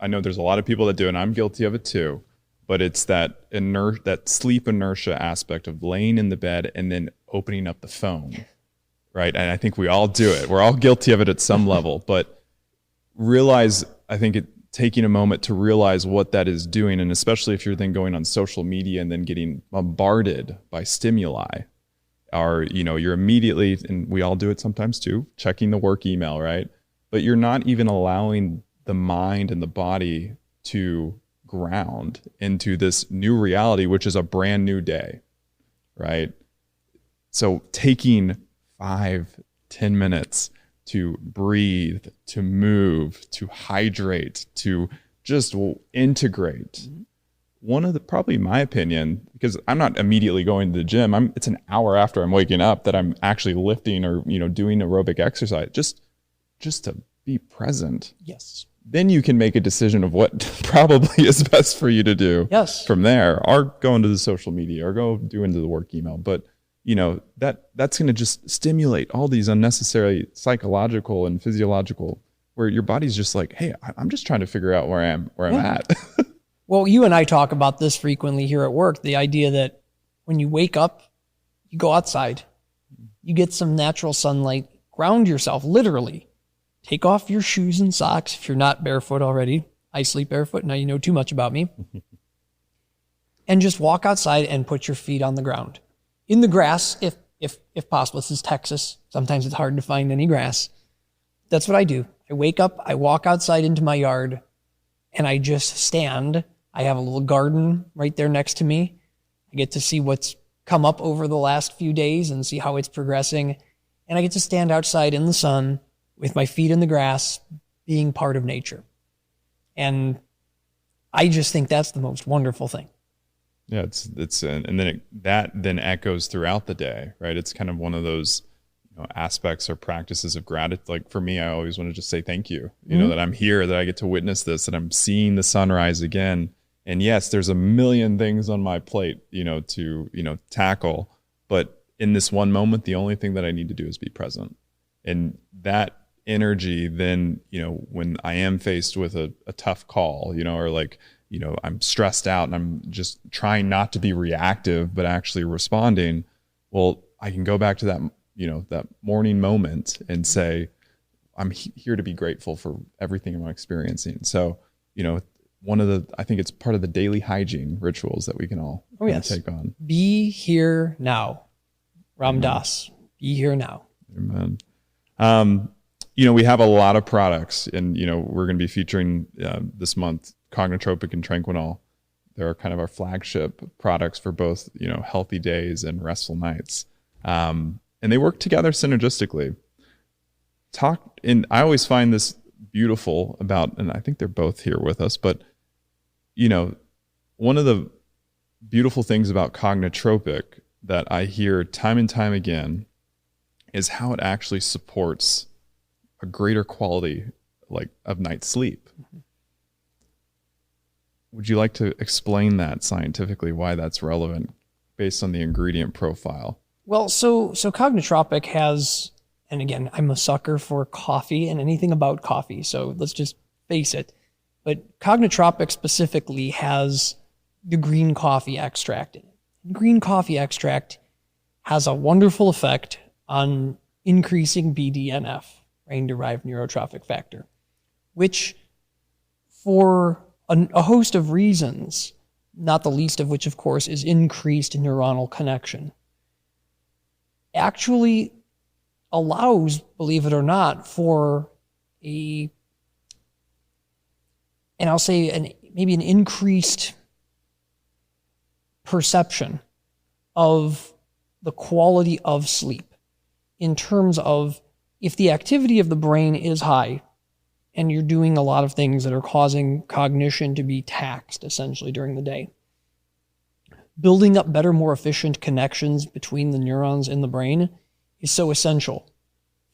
know there's a lot of people that do, and I'm guilty of it too. But it's that sleep inertia aspect of laying in the bed and then opening up the phone, right? And I think we all do it. We're all guilty of it at some level. But taking a moment to realize what that is doing, and especially if you're then going on social media and then getting bombarded by stimuli, or you're immediately, and we all do it sometimes too, checking the work email, right? But you're not even allowing the mind and the body to ground into this new reality, which is a brand new day, right? So taking 5-10 minutes to breathe, to move, to hydrate, to just integrate. One of the, probably my opinion, because I'm not immediately going to the gym, it's an hour after I'm waking up that I'm actually lifting or doing aerobic exercise, just to be present. Yes. Then you can make a decision of what probably is best for you to do. Yes. From there, or go into the social media or go do into the work email. But that's going to just stimulate all these unnecessary psychological and physiological, where your body's just like, hey, I'm just trying to figure out where I'm at. Well, you and I talk about this frequently here at work, the idea that when you wake up, you go outside, you get some natural sunlight, ground yourself, literally. Take off your shoes and socks if you're not barefoot already. I sleep barefoot. Now you know too much about me. And just walk outside and put your feet on the ground. In the grass, if possible. This is Texas. Sometimes it's hard to find any grass. That's what I do. I wake up, I walk outside into my yard, and I just stand. I have a little garden right there next to me. I get to see what's come up over the last few days and see how it's progressing. And I get to stand outside in the sun with my feet in the grass, being part of nature. And I just think that's the most wonderful thing. Yeah, and then that echoes throughout the day, right? It's kind of one of those aspects or practices of gratitude. Like for me, I always want to just say thank you, that I'm here, that I get to witness this, that I'm seeing the sunrise again. And yes, there's a million things on my plate, to tackle. But in this one moment, the only thing that I need to do is be present. And that energy, then, when I am faced with a tough call, or like, I'm stressed out and I'm just trying not to be reactive, but actually responding. Well, I can go back to that, that morning moment and say, I'm here to be grateful for everything I'm experiencing. So, I think it's part of the daily hygiene rituals that we can all take on. Be here now. Ram Dass, be here now. Amen. We have a lot of products, and, we're going to be featuring this month Cognitropic and Tranquinol. They're kind of our flagship products for both, healthy days and restful nights. And they work together synergistically. I always find this beautiful about, and I think they're both here with us, but, one of the beautiful things about Cognitropic that I hear time and time again is how it actually supports a greater quality of night's sleep. Mm-hmm. Would you like to explain that scientifically, why that's relevant based on the ingredient profile? Well, so Cognitropic has, and again, I'm a sucker for coffee and anything about coffee, so let's just face it. But Cognitropic specifically has the green coffee extract in it. And green coffee extract has a wonderful effect on increasing BDNF, brain-derived neurotrophic factor, which for a host of reasons, not the least of which, of course, is increased neuronal connection, actually allows, believe it or not, for and I'll say maybe an increased perception of the quality of sleep, in terms of if the activity of the brain is high and you're doing a lot of things that are causing cognition to be taxed essentially during the day, building up better, more efficient connections between the neurons in the brain is so essential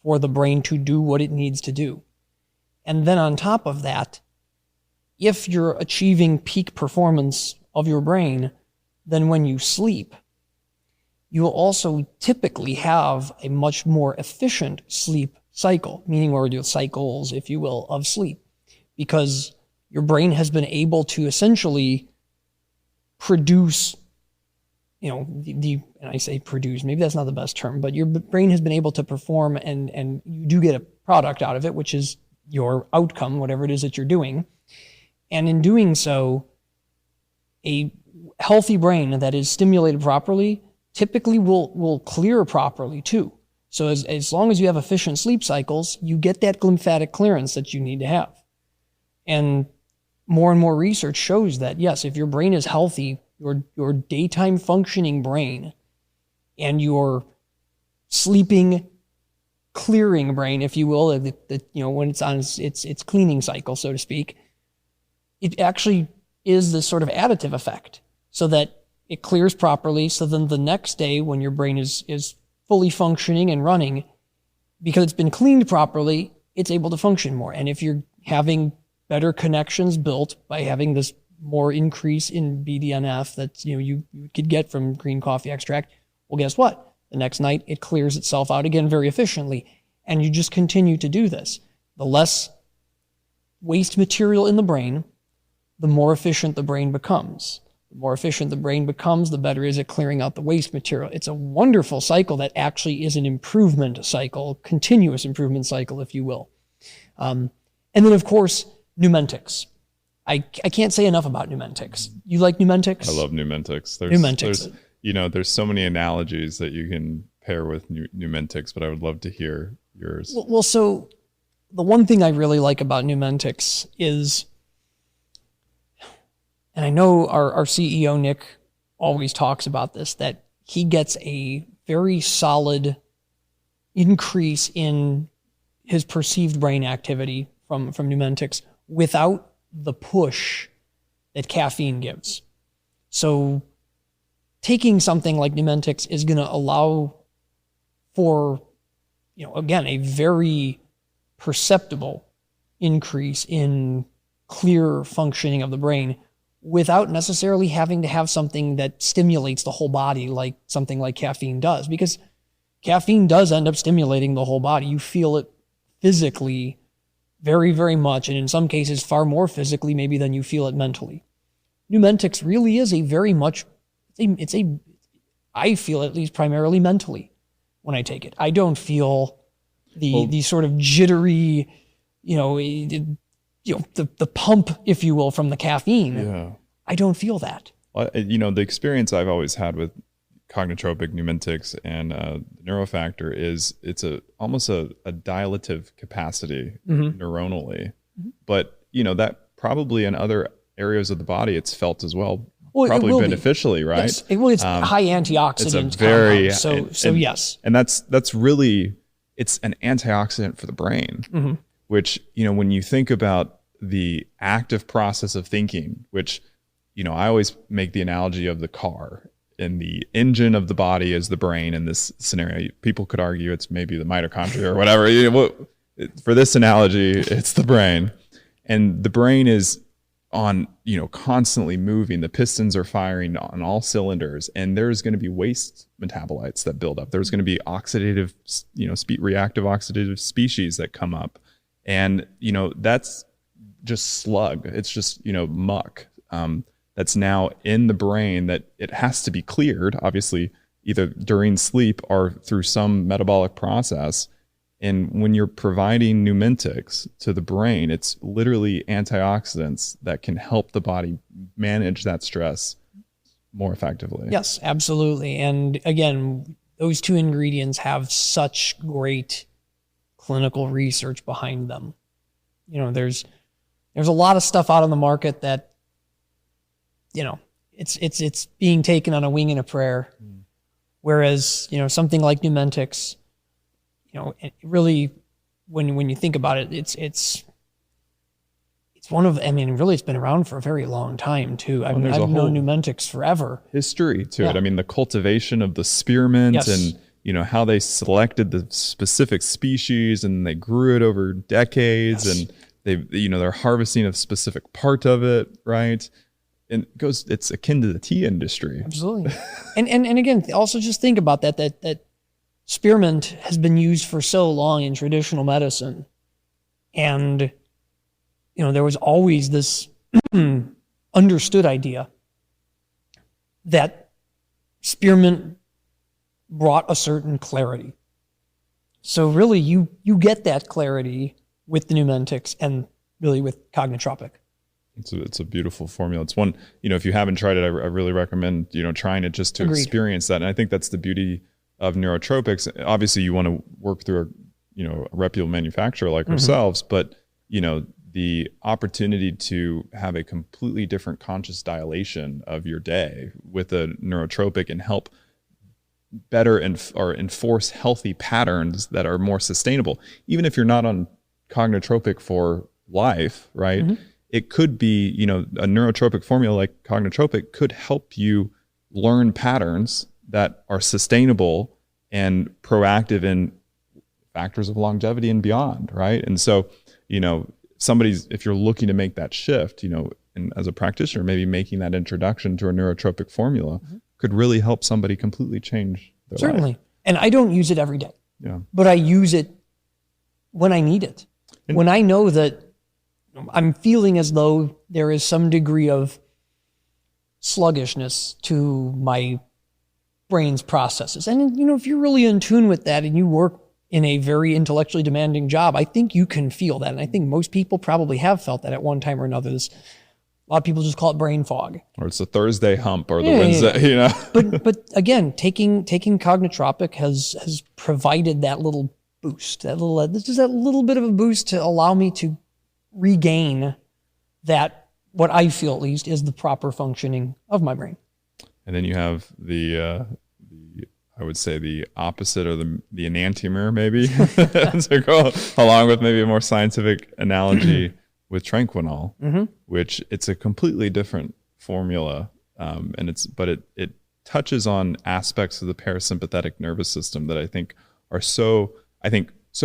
for the brain to do what it needs to do. And then on top of that, if you're achieving peak performance of your brain, then when you sleep, you will also typically have a much more efficient sleep cycle, meaning or your cycles, if you will, of sleep, because your brain has been able to essentially produce, and I say produce, maybe that's not the best term, but your brain has been able to perform and you do get a product out of it, which is your outcome, whatever it is that you're doing. And in doing so, a healthy brain that is stimulated properly typically will clear properly too. So as long as you have efficient sleep cycles, you get that glymphatic clearance that you need to have. And more research shows that, yes, if your brain is healthy, your daytime functioning brain and your sleeping, clearing brain, if you will, when it's on its cleaning cycle, so to speak, it actually is this sort of additive effect, so that it clears properly. So then the next day when your brain is fully functioning and running, because it's been cleaned properly, it's able to function more. And if you're having better connections built by having this more increase in BDNF that you could get from green coffee extract, well, guess what? The next night it clears itself out again very efficiently. And you just continue to do this. The less waste material in the brain, the more efficient the brain becomes. The more efficient the brain becomes, the better is at clearing out the waste material. It's a wonderful cycle that actually is an improvement cycle, continuous improvement cycle, if you will. And then, of course, Numentics. I can't say enough about Numentics. You like Numentics? I love Numentics. There's so many analogies that you can pair with Numentics, but I would love to hear yours. Well, so the one thing I really like about Numentics is, and I know our CEO, Nick, always talks about this, that he gets a very solid increase in his perceived brain activity from Numentics without the push that caffeine gives. So taking something like Numentics is going to allow for, again, a very perceptible increase in clear functioning of the brain, without necessarily having to have something that stimulates the whole body like something like caffeine does, because caffeine does end up stimulating the whole body. You feel it physically very, very much, and in some cases far more physically maybe than you feel it mentally. Numentics really is I feel at least primarily mentally when I take it. I don't feel the sort of jittery, the pump, if you will, from the caffeine. Yeah. I don't feel that. The experience I've always had with Cognitropic, Numentics, and Neurofactor is it's almost a dilative capacity neuronally. Mm-hmm. But, that probably in other areas of the body it's felt as well, probably beneficially, right? Yes. It's high antioxidant. It's a very, yes. And that's really, it's an antioxidant for the brain. Mm-hmm. Which, when you think about the active process of thinking, which, I always make the analogy of the car, and the engine of the body is the brain in this scenario. People could argue it's maybe the mitochondria or whatever. For this analogy, it's the brain. And the brain is on, constantly moving. The pistons are firing on all cylinders, and there's going to be waste metabolites that build up. There's going to be oxidative, reactive oxidative species that come up. And, that's just slug. It's just, muck that's now in the brain that it has to be cleared. Obviously, either during sleep or through some metabolic process. And when you're providing numentics to the brain, it's literally antioxidants that can help the body manage that stress more effectively. Yes, absolutely. And again, those two ingredients have such great clinical research behind them. You know, there's a lot of stuff out on the market that, you know, it's being taken on a wing and a prayer. Whereas, you know, something like numentics, you know, it really, when you think about it, it's one of, I mean, really, it's been around for a very long time too. I've known numentics forever. History to it. I mean, the cultivation of the spearmint, yes, and, you know, how they selected the specific species and they grew it over decades, yes, and they, you know, they're harvesting a specific part of it, right? And it's akin to the tea industry. Absolutely. and again, also just think about that spearmint has been used for so long in traditional medicine. And, you know, there was always this understood idea that spearmint brought a certain clarity. So really you get that clarity with the numentics and really with Cognitropic. It's a beautiful formula. It's one, you know, if you haven't tried it, I really recommend, you know, trying it just to Agreed. Experience that. And I think that's the beauty of neurotropics. Obviously you want to work through a reputable manufacturer like ourselves, but, you know, the opportunity to have a completely different conscious dilation of your day with a neurotropic and help better or enforce healthy patterns that are more sustainable. Even if you're not on Cognitropic for life, right? Mm-hmm. It could be, you know, a neurotropic formula like Cognitropic could help you learn patterns that are sustainable and proactive in factors of longevity and beyond, right? And so, you know, if you're looking to make that shift, you know, and as a practitioner, maybe making that introduction to a neurotropic formula could really help somebody completely change their life. Certainly. And I don't use it every day. Yeah. But I use it when I need it. And when I know that I'm feeling as though there is some degree of sluggishness to my brain's processes. And, you know, if you're really in tune with that and you work in a very intellectually demanding job, I think you can feel that. And I think most people probably have felt that at one time or another. A lot of people just call it brain fog. Or it's the Thursday hump or the Wednesday, you know. But again, taking Cognitropic has provided that little boost, that little bit of a boost to allow me to regain that, what I feel at least is the proper functioning of my brain. And then you have I would say the opposite, or the enantiomer, maybe, to go along with maybe a more scientific analogy with Tranquinol, which it's a completely different formula, and it touches on aspects of the parasympathetic nervous system that I think are so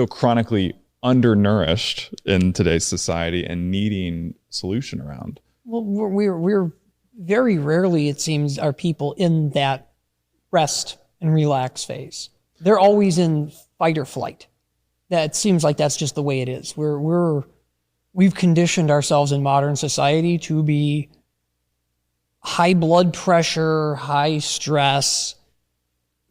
chronically undernourished in today's society and needing solution around. Well, we're very rarely, it seems, are people in that rest and relax phase. They're always in fight or flight. That seems like that's just the way it is. We've conditioned ourselves in modern society to be high blood pressure, high stress,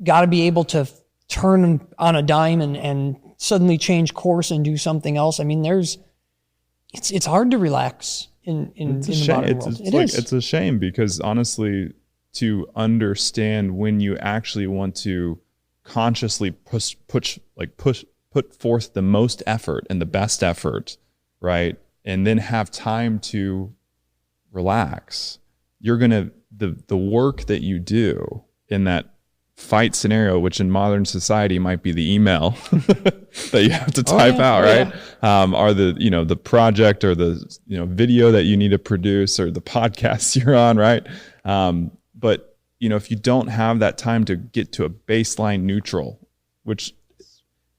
got to be able to turn on a dime and suddenly change course and do something else. I mean, it's hard to relax in the modern world. It's a shame, because honestly, to understand when you actually want to consciously put forth the most effort and the best effort, right? And then have time to relax. You're going to, the work that you do in that fight scenario, which in modern society might be the email that you have to type out, right? Yeah. Or the project, or the, video that you need to produce, or the podcast you're on, right? But, if you don't have that time to get to a baseline neutral, which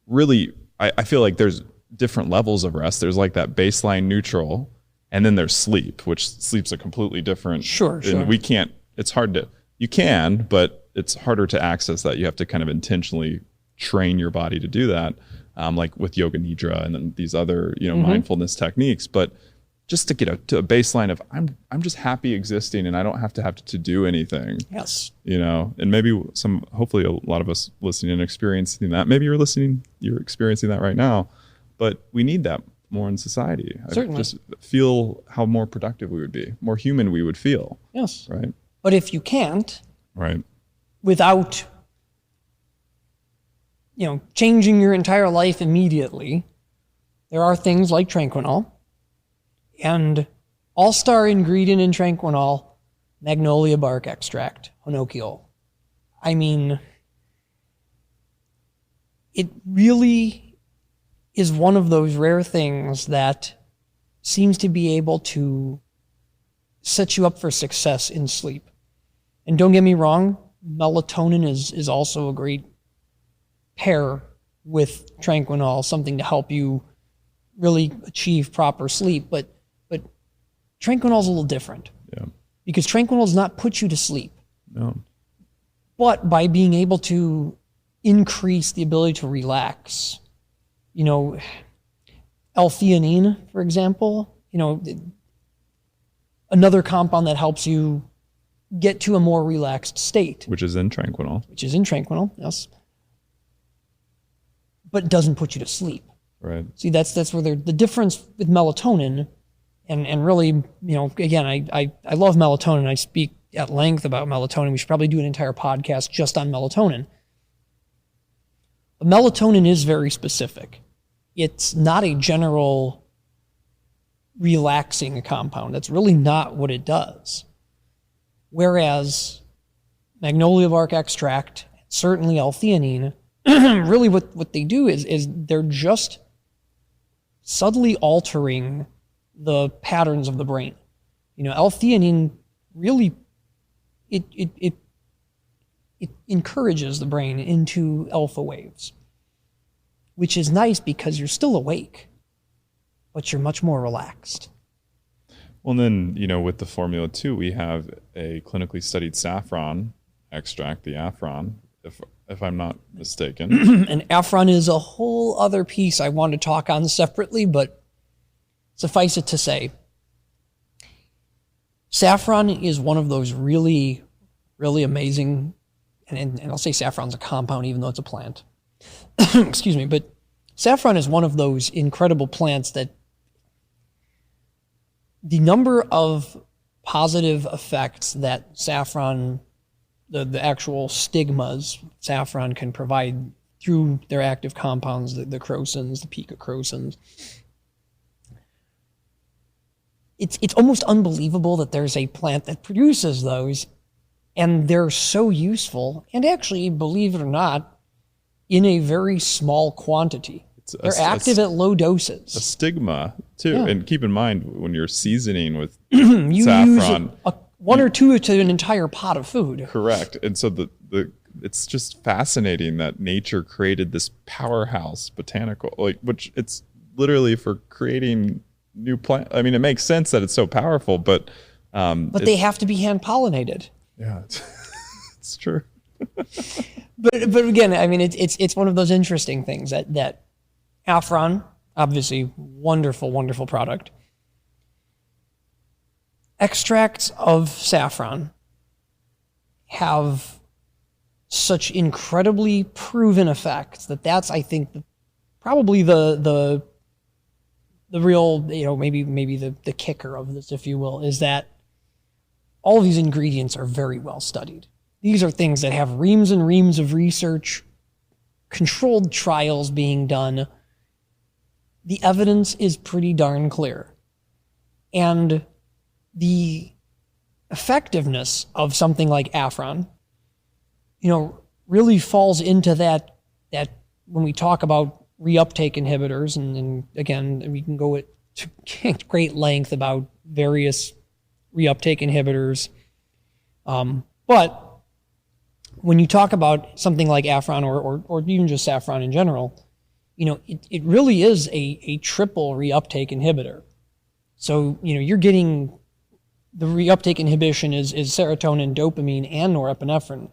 really, I feel like there's different levels of rest. There's like that baseline neutral, and then there's sleep, which sleep's a completely different. Sure. And we can't, it's hard to, you can, but it's harder to access that. You have to kind of intentionally train your body to do that, like with yoga nidra and then these other, mindfulness techniques. But just to get to a baseline of I'm just happy existing and I don't have to do anything. Yes. And maybe hopefully a lot of us listening and experiencing that. Maybe you're experiencing that right now, but we need that more in society. Certainly. Just feel how more productive we would be, more human we would feel. Yes. Right. But if you can't, right, without, changing your entire life immediately, there are things like Tranquinol, and all-star ingredient in Tranquinol, magnolia bark extract, honocchiol. I mean, it really is one of those rare things that seems to be able to set you up for success in sleep. And don't get me wrong, melatonin is also a great pair with Tranquinol, something to help you really achieve proper sleep. But Tranquinol's a little different. Yeah. Because Tranquinol does not put you to sleep. No. But by being able to increase the ability to relax, L-theanine, for example, another compound that helps you get to a more relaxed state. Which is in Tranquinol. Yes. But doesn't put you to sleep. Right. See, that's where the difference with melatonin, and really, again, I love melatonin. I speak at length about melatonin. We should probably do an entire podcast just on melatonin. But melatonin is very specific. It's not a general relaxing compound. That's really not what it does. Whereas magnolia bark extract, certainly L-theanine, really what they do is they're just subtly altering the patterns of the brain. L-theanine really, it encourages the brain into alpha waves, which is nice because you're still awake, but you're much more relaxed. Well, then, with the formula too, we have a clinically studied saffron extract, the Affron, if I'm not mistaken. And Affron is a whole other piece I want to talk on separately, but suffice it to say, saffron is one of those really, really amazing, and I'll say saffron's a compound even though it's a plant. Excuse me, but saffron is one of those incredible plants that the number of positive effects that saffron, the actual stigmas saffron can provide through their active compounds, the crocins, the picocrocins. It's almost unbelievable that there's a plant that produces those, and they're so useful, and actually, believe it or not, in a very small quantity. They're active at low doses. A stigma, too. Yeah. And keep in mind, when you're seasoning with you saffron... use one or two to an entire pot of food. Correct. And so it's just fascinating that nature created this powerhouse botanical, which it's literally for creating new plant. I mean, it makes sense that it's so powerful, but they have to be hand pollinated. Yeah, it's true. But again, I mean, it's one of those interesting things that Affron, obviously wonderful, wonderful product. Extracts of saffron have such incredibly proven effects that's, I think, probably the real, maybe the kicker of this, if you will, is that all of these ingredients are very well studied. These are things that have reams and reams of research, controlled trials being done. The evidence is pretty darn clear. And the effectiveness of something like Affron, really falls into that when we talk about reuptake inhibitors, and again, we can go to great length about various reuptake inhibitors. But when you talk about something like Affron or even just saffron in general, it really is a triple reuptake inhibitor. So, you're getting the reuptake inhibition is serotonin, dopamine, and norepinephrine.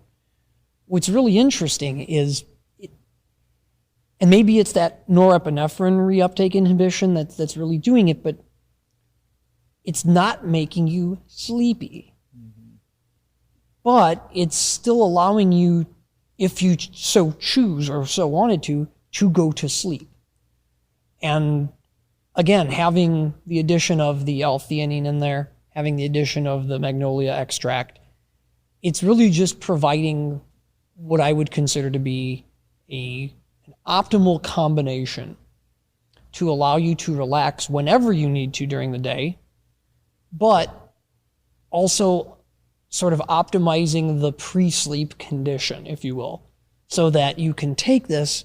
What's really interesting is, and maybe it's that norepinephrine reuptake inhibition that's really doing it, but it's not making you sleepy. But it's still allowing you, if you so choose or so wanted to go to sleep. And again, having the addition of the L-theanine in there, having the addition of the magnolia extract, it's really just providing what I would consider to be an optimal combination to allow you to relax whenever you need to during the day, but also sort of optimizing the pre-sleep condition, if you will, so that you can take this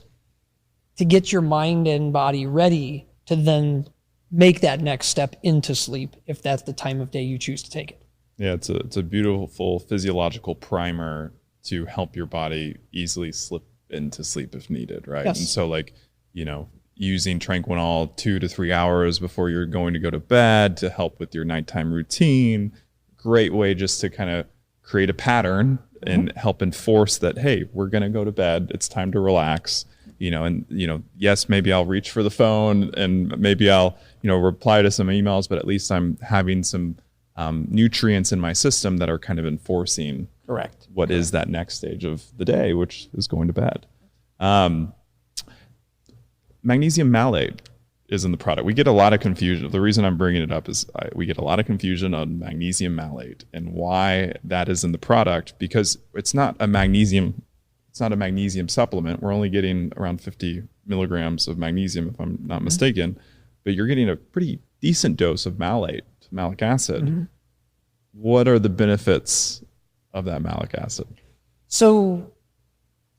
to get your mind and body ready to then make that next step into sleep, if that's the time of day you choose to take it. Yeah, it's a beautiful physiological primer to help your body easily slip into sleep if needed, right? Yes. And so, like, you know, using Tranquinol 2 to 3 hours before you're going to go to bed to help with your nighttime routine. Great way just to kind of create a pattern and help enforce that, hey, we're going to go to bed. It's time to relax. You know, and, you know, yes, maybe I'll reach for the phone and maybe I'll, you know, reply to some emails, but at least I'm having some nutrients in my system that are kind of enforcing Correct. what is that next stage of the day, which is going to bed. Magnesium malate is in the product. We get a lot of confusion. The reason I'm bringing it up is we get a lot of confusion on magnesium malate and why that is in the product, because it's not a magnesium supplement. We're only getting around 50 milligrams of magnesium, if I'm not mistaken, but you're getting a pretty decent dose of malate, malic acid. What are the benefits of that malic acid? So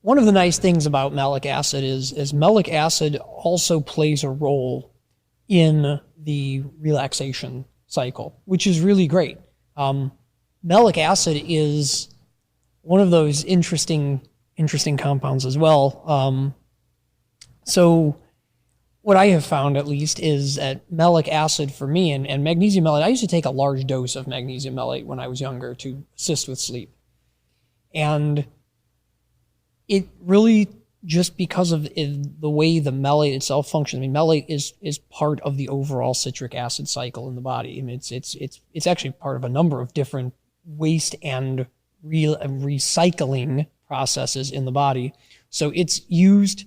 one of the nice things about malic acid is malic acid also plays a role in the relaxation cycle, which is really great. Malic acid is one of those interesting compounds as well. So what I have found, at least, is that malic acid for me and magnesium malate, I used to take a large dose of magnesium malate when I was younger to assist with sleep. And it really, just because of the way the malate itself functions, I mean, malate is part of the overall citric acid cycle in the body. I mean, it's actually part of a number of different waste and recycling processes in the body. So it's used,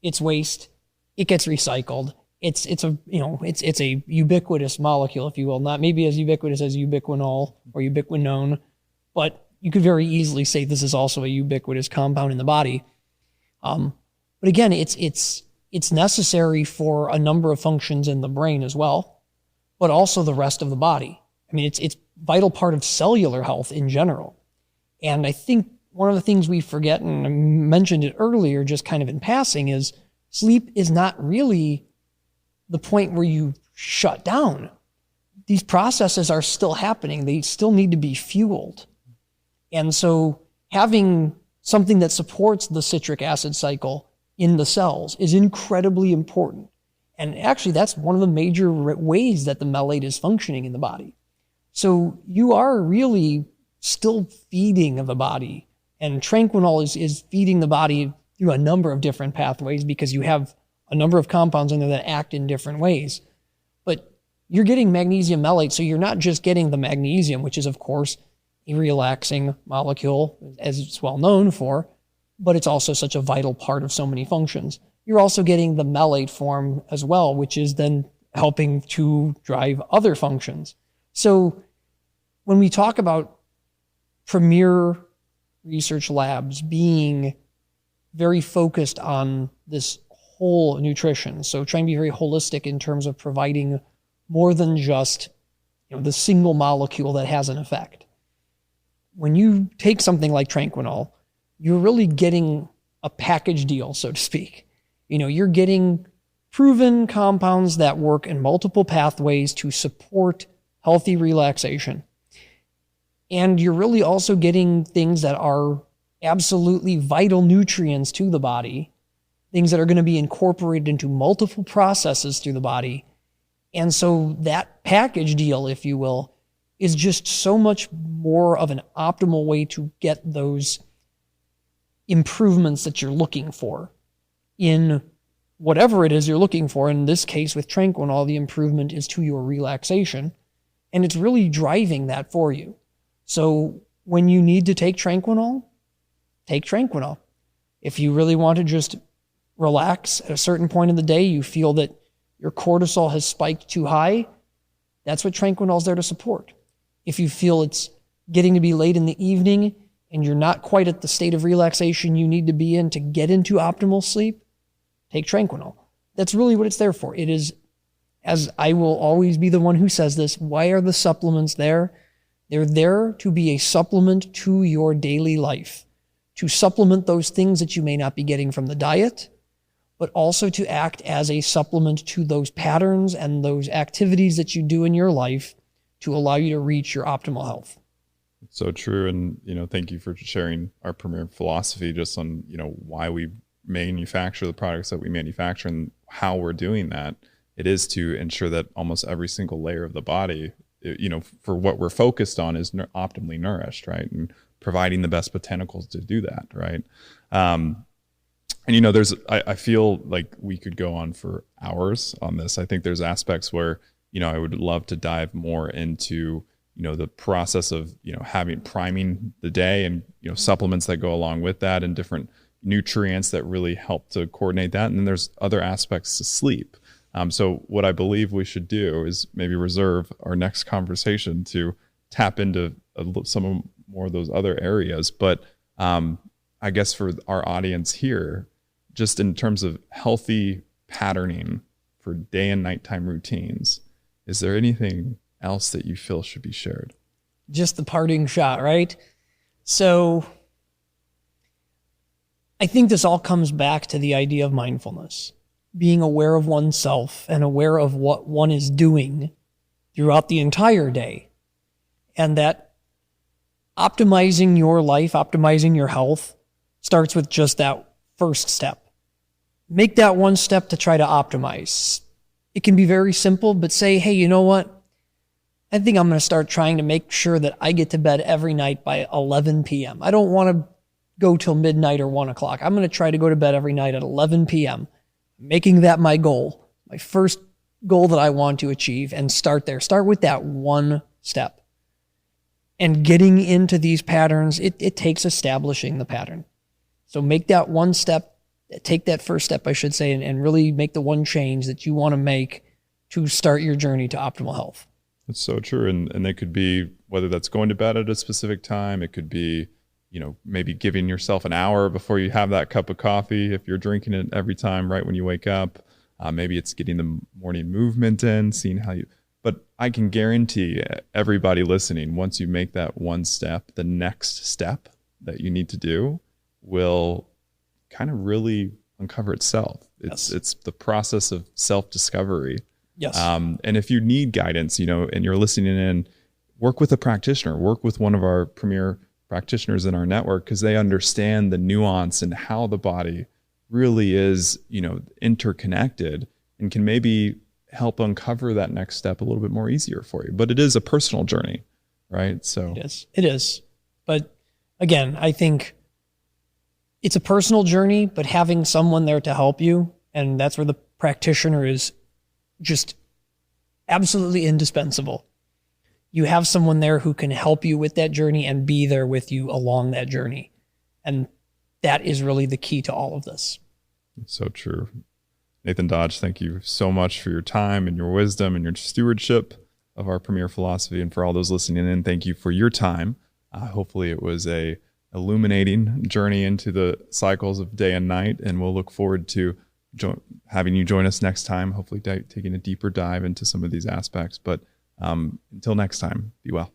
it's waste, it gets recycled. It's a ubiquitous molecule, if you will, not maybe as ubiquitous as ubiquinol or ubiquinone, but you could very easily say this is also a ubiquitous compound in the body. But again, it's necessary for a number of functions in the brain as well, but also the rest of the body. I mean, it's vital part of cellular health in general. And I think one of the things we forget, and I mentioned it earlier just kind of in passing, is sleep is not really the point where you shut down. These processes are still happening. They still need to be fueled. And so having something that supports the citric acid cycle in the cells is incredibly important. And actually, that's one of the major ways that the malate is functioning in the body. So you are really still feeding the body. And Tranquinol is feeding the body through a number of different pathways because you have a number of compounds in there that act in different ways. But you're getting magnesium malate, so you're not just getting the magnesium, which is, of course, a relaxing molecule, as it's well known for, but it's also such a vital part of so many functions. You're also getting the malate form as well, which is then helping to drive other functions. So when we talk about premier research labs being very focused on this whole nutrition, so trying to be very holistic in terms of providing more than just, the single molecule that has an effect. When you take something like Tranquinol, you're really getting a package deal, so to speak. You're getting proven compounds that work in multiple pathways to support healthy relaxation. And you're really also getting things that are absolutely vital nutrients to the body, things that are going to be incorporated into multiple processes through the body. And so that package deal, if you will, is just so much more of an optimal way to get those improvements that you're looking for in whatever it is you're looking for. In this case, with Tranquinol, the improvement is to your relaxation. And it's really driving that for you. So when you need to take Tranquinol, take Tranquinol. If you really want to just relax at a certain point in the day, you feel that your cortisol has spiked too high, that's what Tranquinol is there to support. If you feel it's getting to be late in the evening and you're not quite at the state of relaxation you need to be in to get into optimal sleep, take Tranquinol. That's really what it's there for. It is, as I will always be the one who says this, why are the supplements there? They're there to be a supplement to your daily life, to supplement those things that you may not be getting from the diet, but also to act as a supplement to those patterns and those activities that you do in your life to allow you to reach your optimal health. So true. And, thank you for sharing our premier philosophy just on, why we manufacture the products that we manufacture and how we're doing that. It is to ensure that almost every single layer of the body, for what we're focused on is optimally nourished, right? And providing the best botanicals to do that, right? And I feel like we could go on for hours on this. I think there's aspects where, I would love to dive more into, the process of, priming the day and, supplements that go along with that and different nutrients that really help to coordinate that. And then there's other aspects to sleep. So what I believe we should do is maybe reserve our next conversation to tap into some more of those other areas. But I guess for our audience here, just in terms of healthy patterning for day and nighttime routines, is there anything else that you feel should be shared? Just the parting shot, right? So I think this all comes back to the idea of mindfulness, being aware of oneself and aware of what one is doing throughout the entire day. And that optimizing your life, optimizing your health starts with just that first step. Make that one step to try to optimize. It can be very simple, but say, hey, you know what? I think I'm going to start trying to make sure that I get to bed every night by 11 p.m. I don't want to go till midnight or 1 o'clock. I'm going to try to go to bed every night at 11 p.m., making that my goal, my first goal that I want to achieve, and start there. Start with that one step. And getting into these patterns, it takes establishing the pattern. So make that one step, take that first step, I should say, and really make the one change that you want to make to start your journey to optimal health. That's so true. And it could be, whether that's going to bed at a specific time, it could be, maybe giving yourself an hour before you have that cup of coffee. If you're drinking it every time right when you wake up, maybe it's getting the morning movement in, seeing how but I can guarantee everybody listening, once you make that one step, the next step that you need to do will kind of really uncover itself. It's the process of self-discovery. Yes. And if you need guidance, and you're listening in, work with a practitioner, work with one of our premier practitioners in our network, because they understand the nuance and how the body really is, interconnected, and can maybe help uncover that next step a little bit more easier for you. But it is a personal journey, right? So it is. But again, I think it's a personal journey, but having someone there to help you, and that's where the practitioner is just absolutely indispensable. You have someone there who can help you with that journey and be there with you along that journey. And that is really the key to all of this. It's so true. Nathan Dodge, thank you so much for your time and your wisdom and your stewardship of our premier philosophy. And for all those listening in, thank you for your time. Hopefully it was a illuminating journey into the cycles of day and night. And we'll look forward to having you join us next time, hopefully taking a deeper dive into some of these aspects. But until next time, be well.